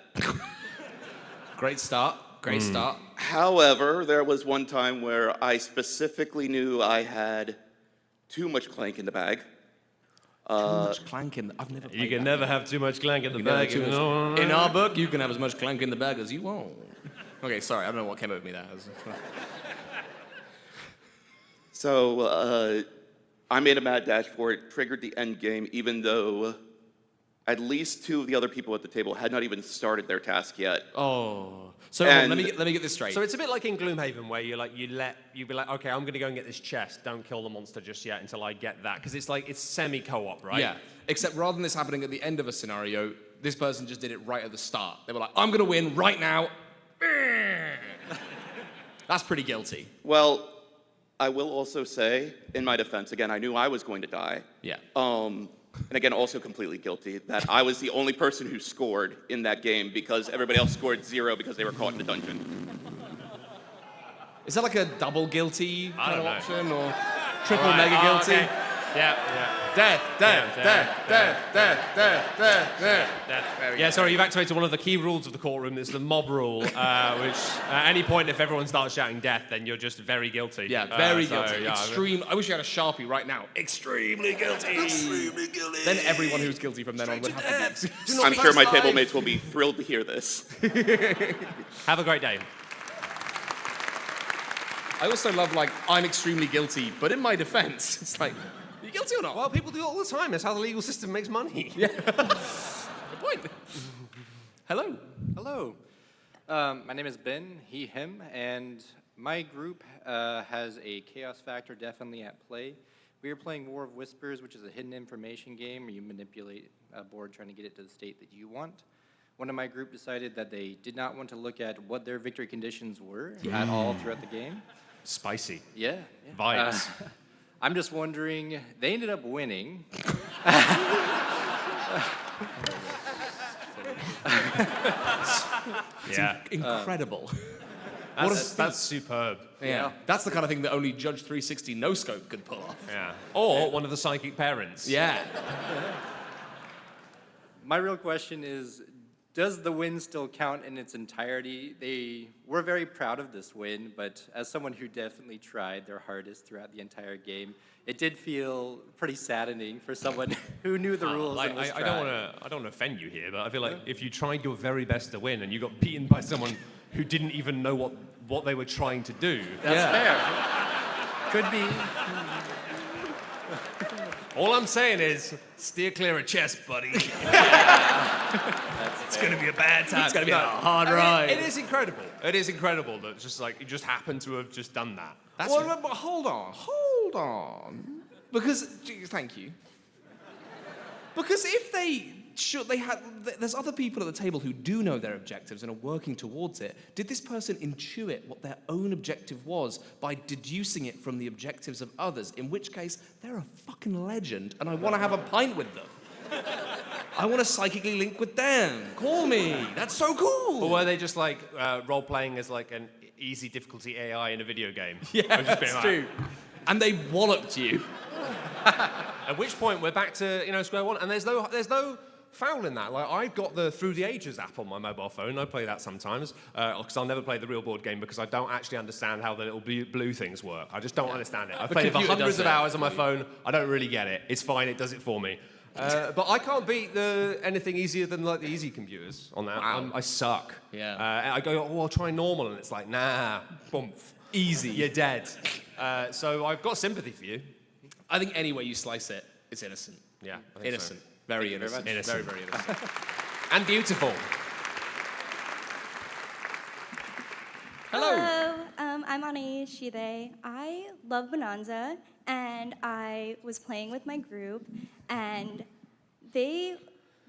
Great start. Great start. However, there was one time where I specifically knew I had too much Clank in the bag. Too much clank in I've never played You can that. never have too much clank in the You bag. can never have too much- In our book, you can have as much clank in the bag as you want. Okay, sorry, I don't know what came over me there. So I made a mad dash for it, triggered the end game, even though at least 2 of the other people at the table had not even started their task yet. Oh. So And- let me get this straight. So it's a bit like in Gloomhaven where you be like, okay, I'm gonna go and get this chest. Don't kill the monster just yet until I get that, because it's like it's semi-co-op, right? Yeah. Except rather than this happening at the end of a scenario, this person just did it right at the start. They were like, I'm gonna win right now. That's pretty guilty. Well, I will also say, in my defense, again, I knew I was going to die. Yeah. And again, also completely guilty, that I was the only person who scored in that game because everybody else scored 0 because they were caught in a dungeon. Is that like a double guilty I kind of don't know. option or triple All right, mega guilty? okay. Yeah. Death. Yeah, sorry, you've activated one of the key rules of the courtroom. It's the mob rule, which at any point, if everyone starts shouting death, then you're just very guilty. Yeah, very So, guilty. yeah, Extreme. I wish you had a Sharpie right now. Extremely guilty. Extremely guilty. Then everyone who's guilty from then on would have to be. I'm sure my table mates will be thrilled to hear this. Have a great day. I also love, like, I'm extremely guilty, but in my defense, it's like, are you guilty or not? Well, people do it all the time. That's how the legal system makes money. Yeah. Good point. Hello. Hello. My name is Ben, he, him, and my group has a chaos factor definitely at play. We are playing War of Whispers, which is a hidden information game where you manipulate a board trying to get it to the state that you want. One of my group decided that they did not want to look at what their victory conditions were at all throughout the game. Spicy. Yeah. Vibes. I'm just wondering, they ended up winning. Yeah. Incredible. That's superb. Yeah. That's the kind of thing that only Judge 360 No Scope could pull off. Yeah. Or one of the psychic parents. Yeah. My real question is, does the win still count in its entirety? They were very proud of this win, but as someone who definitely tried their hardest throughout the entire game, it did feel pretty saddening for someone who knew the rules and was I trying. don't want to offend you here, but I feel like if you tried your very best to win and you got beaten by someone who didn't even know what they were trying to do. That's fair. Could be. All I'm saying is, steer clear of chess, buddy. It's going to be a bad time. It's gonna be a hard ride. It is incredible. It is incredible that just like you just happen to have just done that. That's Well, but hold on. Because, thank you. Because if there's other people at the table who do know their objectives and are working towards it. Did this person intuit what their own objective was by deducing it from the objectives of others? In which case, they're a fucking legend, and I want to have a pint with them. I want to psychically link with them. Call me. That's so cool. Or were they just like role playing as like an easy difficulty AI in a video game? Yeah, Or just being that's like- true. And they walloped you. At which point we're back to square one, and there's no foul in that. Like I've got the Through the Ages app on my mobile phone. I play that sometimes because I'll never play the real board game because I don't actually understand how the little blue things work. I just don't understand it. I've The played it for computer hundreds does of it hours on my phone. I don't really get it. It's fine. It does it for me. But I can't beat anything easier than like the easy computers on that. Wow. I suck. Yeah. I go, I'll try normal, and it's like, nah, bump. Easy. You're dead. So I've got sympathy for you. I think any way you slice it, it's innocent. Yeah. I think Innocent. so. Very innocent. Innocent. Very, very innocent. And beautiful. Hello, I'm Ani, she, they. I love Bonanza, and I was playing with my group, and they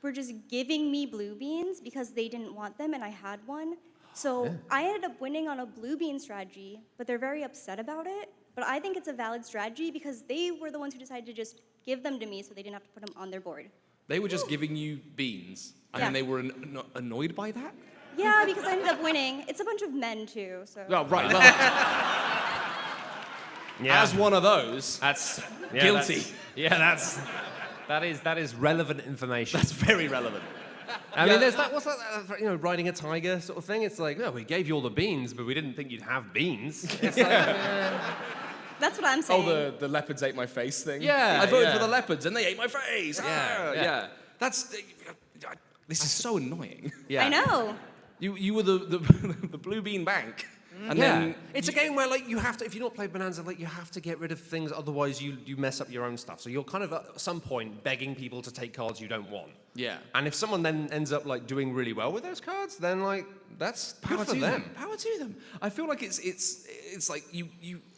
were just giving me blue beans because they didn't want them, and I had one. So I ended up winning on a blue bean strategy, but they're very upset about it. But I think it's a valid strategy because they were the ones who decided to just give them to me so they didn't have to put them on their board. They were just giving you beans, and then they were annoyed by that? Yeah, because I ended up winning. It's a bunch of men, too, so... Oh, right. Well, Yeah. as one of those, That's guilty. That is relevant information. That's very relevant. I mean, there's that. What's that? Riding a tiger sort of thing. It's like, no, we gave you all the beans, but we didn't think you'd have beans. It's That's what I'm saying. Oh, the leopards ate my face thing? Yeah, I voted yeah. for the leopards, and they ate my face. Yeah, yeah. That's... This is so annoying. yeah. I know. You were the blue bean bank. And yeah, then it's a game where like you have to, if you don't play Bonanza, like you have to get rid of things, otherwise you mess up your own stuff. So you're kind of at some point begging people to take cards you don't want. Yeah. And if someone then ends up like doing really well with those cards, then like that's good for them. Power to them. I feel like it's like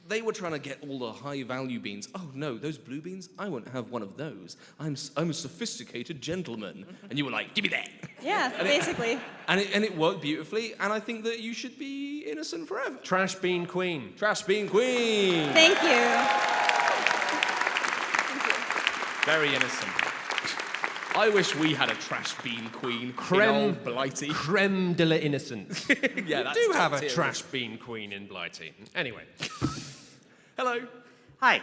they were trying to get all the high value beans. Oh no, those blue beans, I won't have one of those. I'm a sophisticated gentleman. And you were like, give me that. Yeah, basically. And it worked beautifully, and I think that you should be innocent forever. Trash Bean Queen. Trash Bean Queen. Thank you. Very innocent. I wish we had a Trash Bean Queen. Creme Blighty. Creme de la innocence. Yeah, we that's do top have a tier. Trash Bean Queen in Blighty. Anyway. Hello. Hi,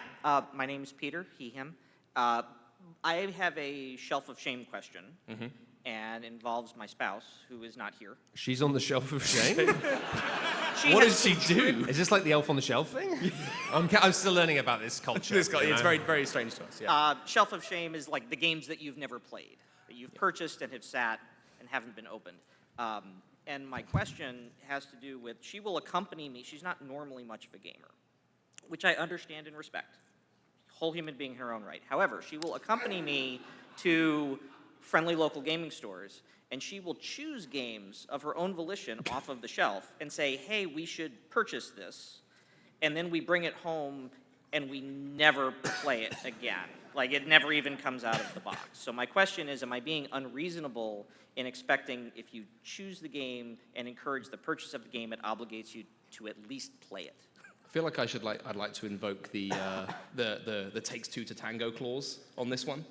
my name is Peter, he, him. I have a shelf of shame question, and involves my spouse, who is not here. She's on the shelf of shame? What does she do? Is this like the elf on the shelf thing? I'm still learning about this culture. It's you know? very, very strange to us. Yeah. Shelf of shame is like the games that you've never played, that you've purchased and have sat and haven't been opened. And my question has to do with, she will accompany me. She's not normally much of a gamer, which I understand and respect. Whole human being in her own right. However, she will accompany me to friendly local gaming stores, and she will choose games of her own volition off of the shelf and say, hey, we should purchase this. And then we bring it home and we never play it again. Like, it never even comes out of the box. So my question is, am I being unreasonable in expecting if you choose the game and encourage the purchase of the game, it obligates you to at least play it? I feel like I'd like to invoke the takes two to tango clause on this one.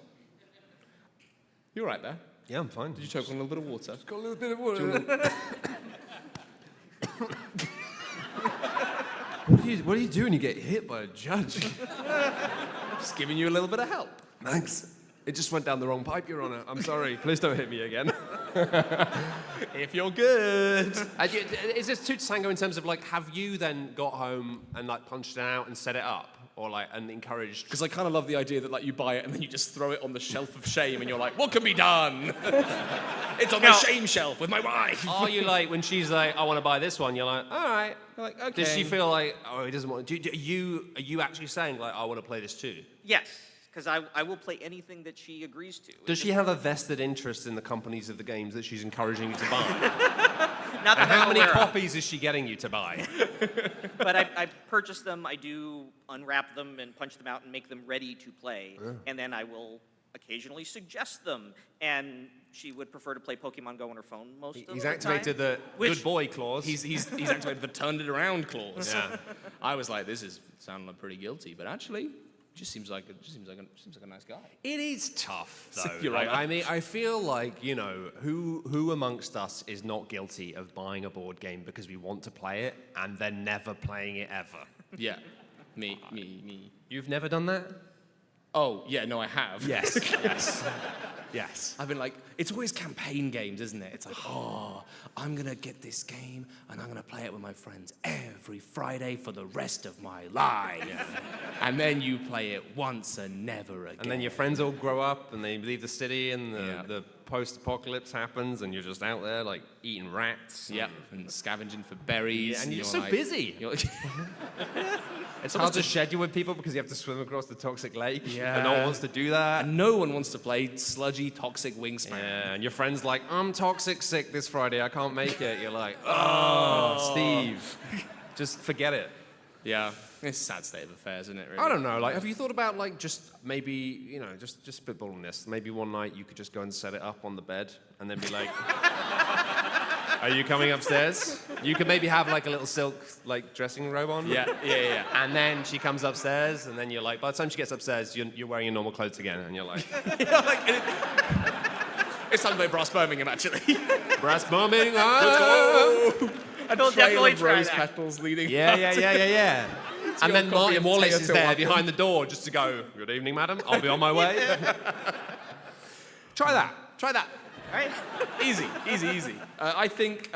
You all right there? Yeah, I'm fine. Did you choke on a little bit of water? Got a little bit of water. What do you do when you get hit by a judge? Just giving you a little bit of help. Thanks. It just went down the wrong pipe, Your Honor. I'm sorry. Please don't hit me again. If you're good. Is this two to tango in terms of like, have you then got home and like punched it out and set it up? Or like, and encouraged? Because I kind of love the idea that like you buy it and then you just throw it on the shelf of shame and you're like, what can be done? It's on the shame shelf with my wife. Are you like, when she's like, I want to buy this one, you're like, all right. You're like, okay. Does she feel like, oh, he doesn't want to? Are you actually saying like, I want to play this too? Yes, because I will play anything that she agrees to. Does she have a vested interest in the companies of the games that she's encouraging you to buy? Not that And how I'm many aware of. copies is she getting you to buy? But I purchase them, I do unwrap them and punch them out and make them ready to play. And then I will occasionally suggest them. And she would prefer to play Pokemon Go on her phone most of the time. He's activated the good boy clause. He's activated the turned it around clause. Yeah. I was like, this is sounding pretty guilty, but actually, just seems like a nice guy. It is tough, though. You're Like, right. I mean, I feel like, you know, who amongst us is not guilty of buying a board game because we want to play it and then never playing it ever? Yeah, me. You've never done that? Oh, yeah, no, I have. Yes, yes. I've been like, it's always campaign games, isn't it? It's like, oh, I'm going to get this game and I'm going to play it with my friends every Friday for the rest of my life. Yeah. And then you play it once and never again. And then your friends all grow up and they leave the city and Yeah. the post-apocalypse happens and you're just out there like eating rats. Yeah, and scavenging for berries. Yeah, and you're you're so like- busy. you're like- It's hard to schedule with people because you have to swim across the toxic lake. Yeah. And no one wants to do that. And no one wants to play sludgy, toxic wingspan. Yeah, and your friend's like, I'm toxic sick this Friday, I can't make it. You're like, oh, Steve, just forget it. Yeah, it's a sad state of affairs, isn't it, really? I don't know, like, have you thought about, like, just maybe, you know, just spitballing this. Maybe one night you could just go and set it up on the bed and then be like, are you coming upstairs? You could maybe have, like, a little silk, like, dressing robe on. Yeah. And then she comes upstairs, and then you're like, by the time she gets upstairs, you're wearing your normal clothes again, and you're like, It's time to play Brass Birmingham, actually. brass bombing, A will trail definitely of try rose that. petals leading Yeah. And then your copy Martin of Wallace Potato is there One. behind the door just to go, good evening, madam, I'll be on my way. Try that. All right. Easy. I think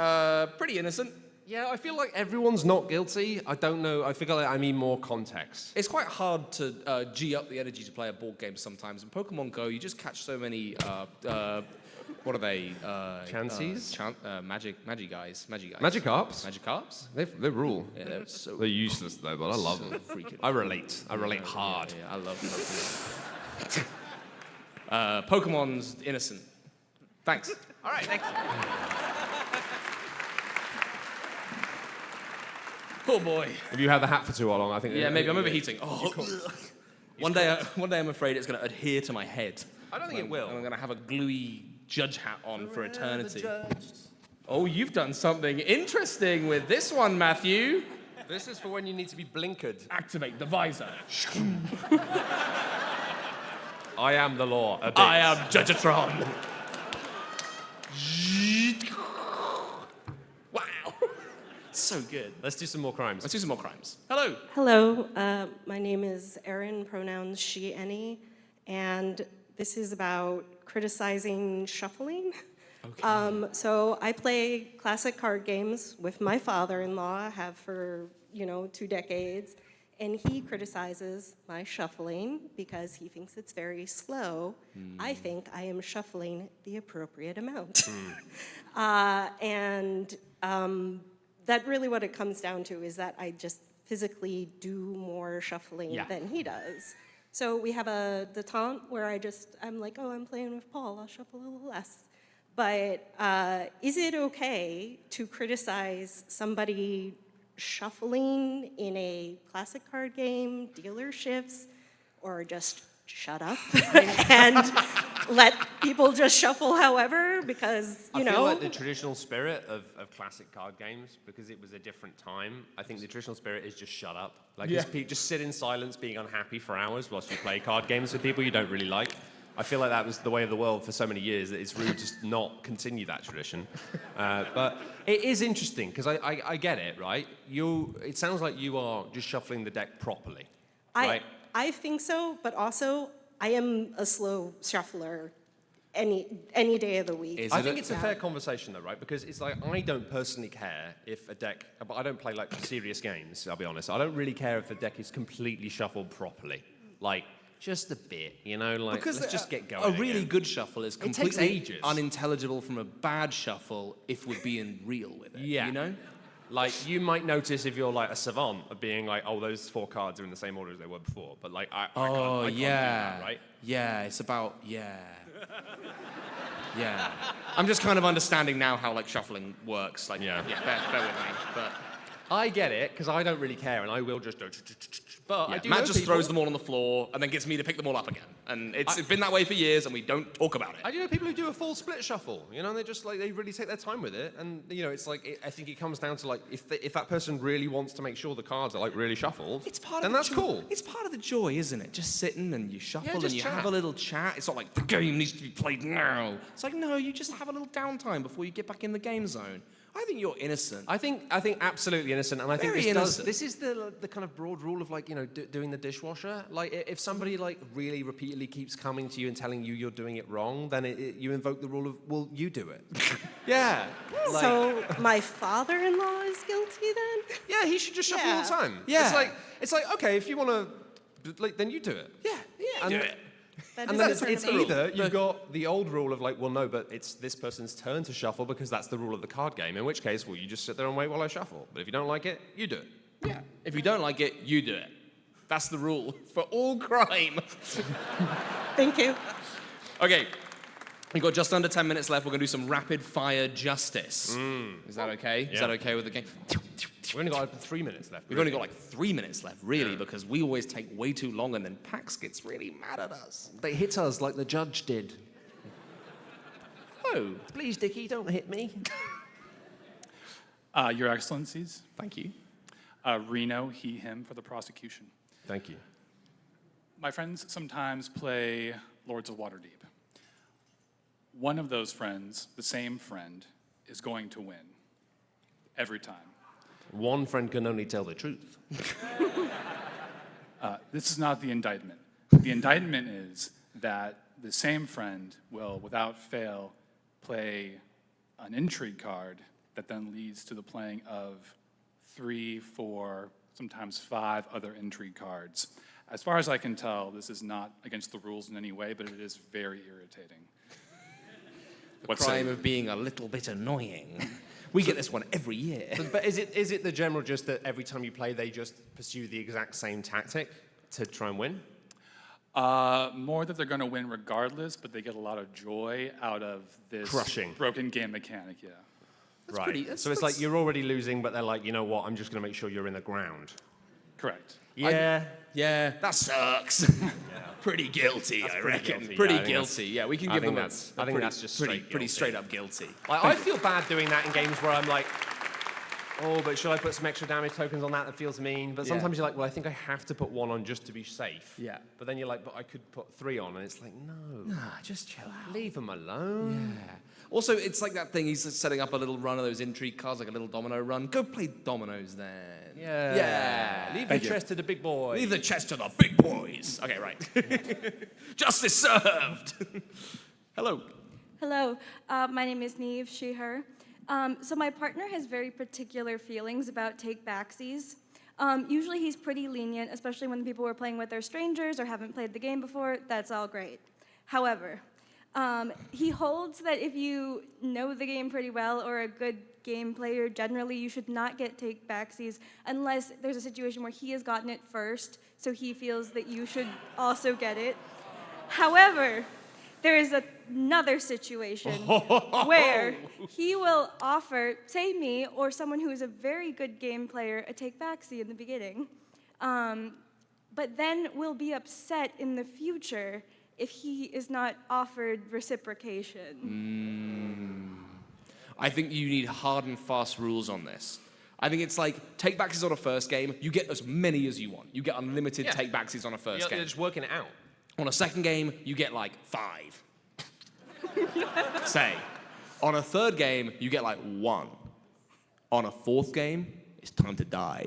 pretty innocent. Yeah, I feel like everyone's not guilty. I don't know. I feel like I need more context. It's quite hard to G up the energy to play a board game sometimes. In Pokemon Go, you just catch so many What are they? Chances? Magic guys. Magikarps? Magikarps? They rule. Yeah, they're so. They're useless though, but I love them. Freaking. I relate. I relate hard. Yeah, I love Pokemon. Pokemon's innocent. Thanks. All right, thanks. Oh boy. If you had the hat for too long, I think. Yeah, maybe I'm overheating. Oh. One day I'm afraid it's going to adhere to my head. I don't think it will. And I'm going to have a gluey judge hat on for eternity. Oh, you've done something interesting with this one, Matthew. This is for when you need to be blinkered. Activate the visor. I am the law. I am Judgeatron. Wow. So good. Let's do some more crimes. Let's do some more crimes. Hello. Hello, my name is Erin, pronouns she, any, and this is about criticizing shuffling. Okay. So I play classic card games with my father-in-law, have for, 2 decades, and he criticizes my shuffling because he thinks it's very slow. I think I am shuffling the appropriate amount. That really what it comes down to is that I just physically do more shuffling than he does. So we have a detente where I'm like, oh, I'm playing with Paul, I'll shuffle a little less. But is it okay to criticize somebody shuffling in a classic card game, dealerships, or just shut up and let people just shuffle however? Because, I feel like the traditional spirit of classic card games, because it was a different time, I think the traditional spirit is just shut up. Like, just sit in silence being unhappy for hours whilst you play card games with people you don't really like. I feel like that was the way of the world for so many years that it's rude to not continue that tradition. But it is interesting, because I get it, right? It sounds like you are just shuffling the deck properly, right? I think so, but also I am a slow shuffler any day of the week. I think it's a fair conversation though, right? Because it's like, I don't personally care if a deck, but I don't play like serious games, I'll be honest. I don't really care if the deck is completely shuffled properly. Like, just a bit, like, because let's just get going. A really good shuffle is completely ages. unintelligible from a bad shuffle if we're being real with it. Yeah. Like, you might notice if you're like a savant of being like, oh, those 4 cards are in the same order as they were before. But like, I can't do that, right? Yeah, it's about, yeah. I'm just kind of understanding now how like shuffling works. Like, bear with me. But I get it, because I don't really care, and I will just do. But I do Matt know just people, throws them all on the floor and then gets me to pick them all up again. And it's been that way for years, and we don't talk about it. I do know people who do a full split shuffle. They just like, they really take their time with it, and it's like, I think it comes down to like, if that person really wants to make sure the cards are like really shuffled, then that's cool. It's part of the joy, isn't it? Just sitting and you shuffle just and you chat. have a little chat. It's not like the game needs to be played now. It's like, no, you just have a little downtime before you get back in the game zone. I think you're innocent. I think absolutely innocent, and I think Very innocent. This is the kind of broad rule of like, doing the dishwasher. Like, if somebody like really repeatedly keeps coming to you and telling you you're doing it wrong, then you invoke the rule of, well, you do it. Yeah. Like, So my father-in-law is guilty then? yeah, he should just shuffle all the time. Yeah. It's like okay, if you want to, then you do it. Yeah, do it. That And is then a it's rule. either you've got the old rule of like, well, no, but it's this person's turn to shuffle because that's the rule of the card game, in which case, well, you just sit there and wait while I shuffle. But if you don't like it, you do it. Yeah. If you don't like it, you do it. That's the rule for all crime. Thank you. Okay. We've got just under 10 minutes left. We're going to do some rapid fire justice. Is that okay? Is that okay with the game? We've only got like 3 minutes left. We've only got like 3 minutes left, really, because we always take way too long, and then PAX gets really mad at us. They hit us like the judge did. Oh, Please, Dickie, don't hit me. Your Excellencies. thank you. Reno, he, him for the prosecution. Thank you. My friends sometimes play Lords of Waterdeep. One of those friends, the same friend, is going to win. Every time. One friend can only tell the truth. This is not the indictment. The indictment is that the same friend will, without fail, play an intrigue card that then leads to the playing of 3, 4, sometimes 5 other intrigue cards. As far as I can tell, this is not against the rules in any way, but it is very irritating. crime of being a little bit annoying. We get this one every year. But is it the general just that every time you play, they just pursue the exact same tactic to try and win? More that they're going to win regardless, but they get a lot of joy out of this Crushing. broken game mechanic, yeah. Right. So it's like you're already losing, but they're like, you know what, I'm just going to make sure you're in the ground. Correct. Yeah. Yeah, that sucks. Pretty guilty, I reckon. guilty. Pretty Yeah, I think guilty. Yeah, we can I give think them that's- a I think pretty, that's just pretty, straight pretty guilty. straight up guilty. Like, I feel bad doing that in games where I'm like, oh, but should I put some extra damage tokens on that? That feels mean. But Yeah. sometimes you're like, well, I think I have to put one on just to be safe. Yeah. But then you're like, but I could put 3 on, and it's like, no. Nah, just chill out. Leave them alone. Yeah. Also, it's like that thing, he's setting up a little run of those intrigue cards, like a little domino run. Go play dominoes then. Yeah. Yeah. Leave the chest to the big boy. Leave the chest to the big boys. Okay, right. Justice served. Hello. Hello, my name is Neve, she, her. So my partner has very particular feelings about takebacksies. Usually he's pretty lenient, especially when the people we're playing with are strangers or haven't played the game before. That's all great. However, he holds that if you know the game pretty well or a good game player, generally you should not get takebacksies unless there's a situation where he has gotten it first, so he feels that you should also get it. However, there is another situation where he will offer, say me, or someone who is a very good game player, a take-backsie in the beginning, but then will be upset in the future if he is not offered reciprocation. I think you need hard and fast rules on this. I think it's like, takebacksies on a first game, you get as many as you want. You get unlimited takebacksies on a 1st game. You're just working it out. On a 2nd game, you get like 5. Say. On a 3rd game, you get like 1. On a 4th game, it's time to die.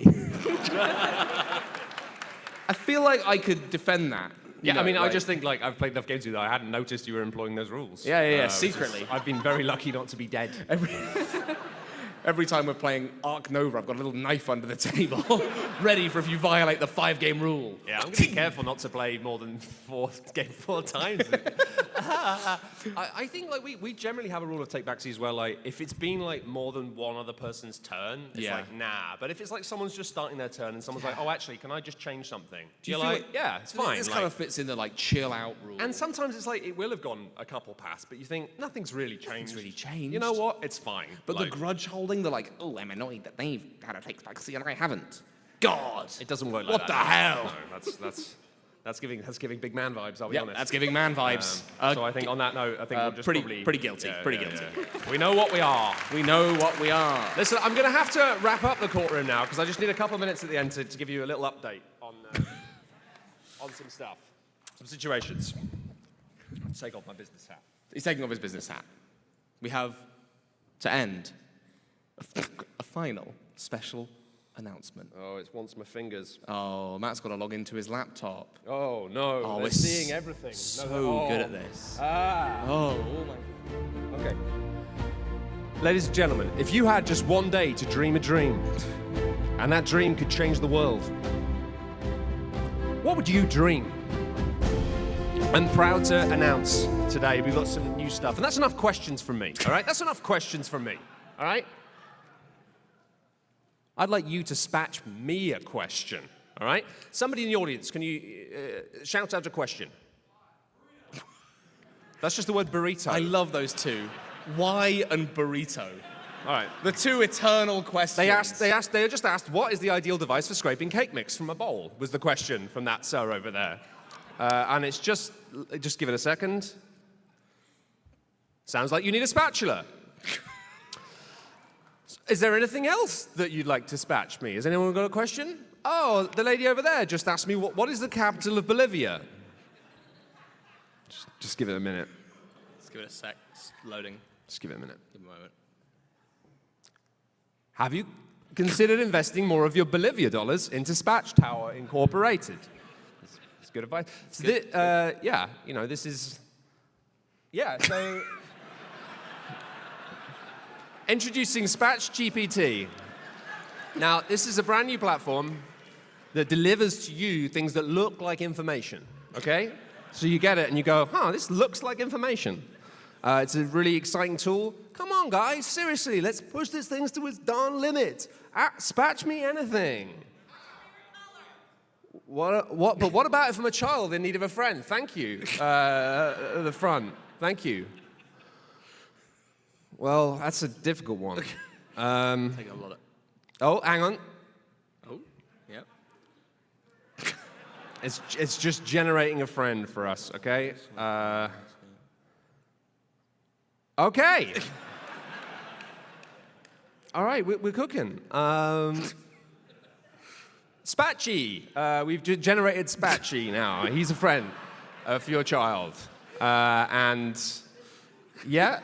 I feel like I could defend that. Yeah, You I know, mean, I like- just think, like, I've played enough games with you that I hadn't noticed you were employing those rules. Yeah, which is- secretly. I've been very lucky not to be dead. Every time we're playing Arc Nova, I've got a little knife under the table, ready for if you violate the 5-game rule. Yeah, I'm going to be careful not to play more than 4 times. I think like we generally have a rule of takebacksies where like if it's been like more than one other person's turn, it's Yeah. like nah. But if it's like someone's just starting their turn and someone's like, oh, actually, can I just change something? Do you You're feel like, yeah, it's fine. This like- kind of fits in the like chill out rule. and sometimes it's like it will have gone a couple past, but you think nothing's really changed. Nothing's really changed. You know what? It's fine. But Like, the grudge holding, they're like, oh, I'm annoyed that they've had a takebacks and I haven't. God. it doesn't work like What that. the hell? No, that's giving big man vibes. I'll be Yeah, honest. that's giving man vibes. So I think on that note, I think we'll just pretty guilty. guilty, guilty. We know what we are. We know what we are. Listen, I'm going to have to wrap up the courtroom now because I just need a couple of minutes at the end to give you a little update on some stuff, some situations. I'll take off my business hat. He's taking off his business hat. We have, to end, a final special announcement. Oh, it's once my fingers. Oh, Matt's got to log into his laptop. Oh, no. Oh, They're we're seeing everything. So good at this. Ah. Oh my. Okay. Ladies and gentlemen, if you had just one day to dream a dream, and that dream could change the world, what would you dream? I'm proud to announce today we've got some new stuff. And that's enough questions from me, all right? That's enough questions from me, all right? I'd like you to spatch me a question, all right? Somebody in the audience, can you shout out a question? That's just the word burrito. I love those two. Why and burrito. All right. The two eternal questions. They just asked, what is the ideal device for scraping cake mix from a bowl? Was the question from that sir over there. And it's just give it a second. Sounds like you need a spatula. Is there anything else that you'd like to spatch me? Has anyone got a question? Oh, the lady over there just asked me, what is the capital of Bolivia? Just give it a minute. Let's give it a sec. It's loading. Just give it a minute. Give it a moment. Have you considered investing more of your Bolivia dollars into Spatch Tower Incorporated? It's good advice. So yeah, you know, this is... Yeah, so... Introducing Spatch-GPT. Now, this is a brand new platform that delivers to you things that look like information, okay? So you get it and you go, huh, this looks like information. It's a really exciting tool. Come on, guys, seriously, let's push this thing to its darn limit. Spatch me anything. But what about if I'm a child in need of a friend? Thank you. At the front. Thank you. Well, that's a difficult one. Take a lot of... Oh, hang on. Oh, yep. It's just generating a friend for us, okay? Okay. All right, we're cooking. Spatchy. We've generated Spatchy now. He's a friend for your child. And yeah,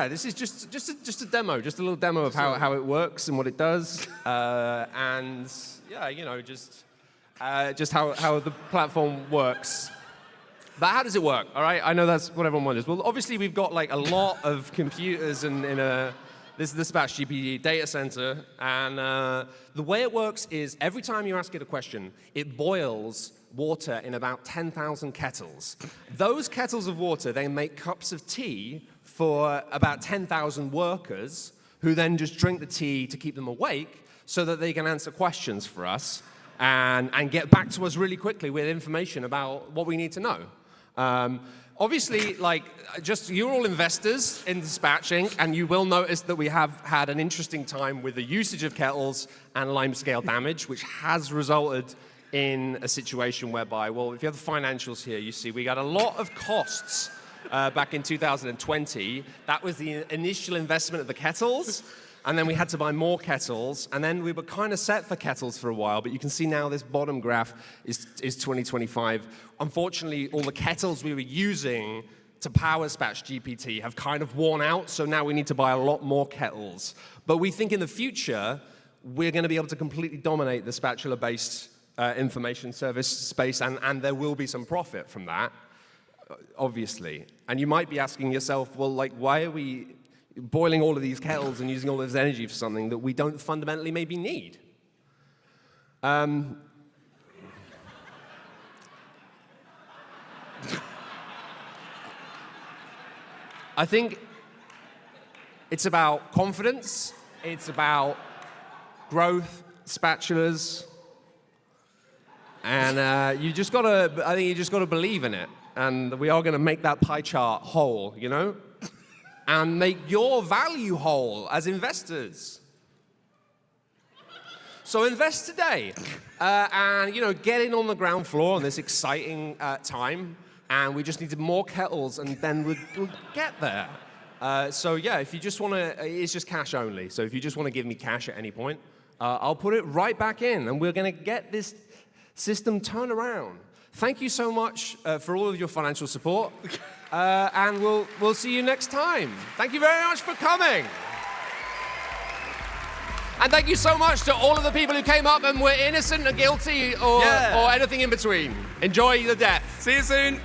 this is just a demo, just a little demo of how it works and what it does. And yeah, you know, just how the platform works. But how does it work? All right, I know that's what everyone wonders. Well, obviously we've got like a lot of computers this is the Spatch-GPT data center, and the way it works is every time you ask it a question, it boils water in about 10,000 kettles. Those kettles of water, they make cups of tea for about 10,000 workers who then just drink the tea to keep them awake so that they can answer questions for us and get back to us really quickly with information about what we need to know. Obviously, you're all investors in Spatching, and you will notice that we have had an interesting time with the usage of kettles and limescale damage, which has resulted in a situation whereby, well, if you have the financials here, you see we got a lot of costs back in 2020. That was the initial investment of the kettles. And then we had to buy more kettles, and then we were kind of set for kettles for a while, but you can see now this bottom graph is 2025. Unfortunately, all the kettles we were using to power Spatch-GPT have kind of worn out, so now we need to buy a lot more kettles. But we think in the future, we're going to be able to completely dominate the spatula-based information service space, and there will be some profit from that, obviously. And you might be asking yourself, well, why are we boiling all of these kettles and using all of this energy for something that we don't fundamentally maybe need? I think it's about confidence, it's about growth, spatulas, and I think you just gotta believe in it, and we are gonna make that pie chart whole, you know? And make your value whole as investors. So invest today, and get in on the ground floor on this exciting time. And we just needed more kettles, and then we'll get there. So yeah, if you just want to, it's just cash only. So if you just want to give me cash at any point, I'll put it right back in, and we're going to get this system turned around. Thank you so much for all of your financial support. And we'll see you next time. Thank you very much for coming. And thank you so much to all of the people who came up and were innocent or guilty or anything in between. Enjoy the death. See you soon.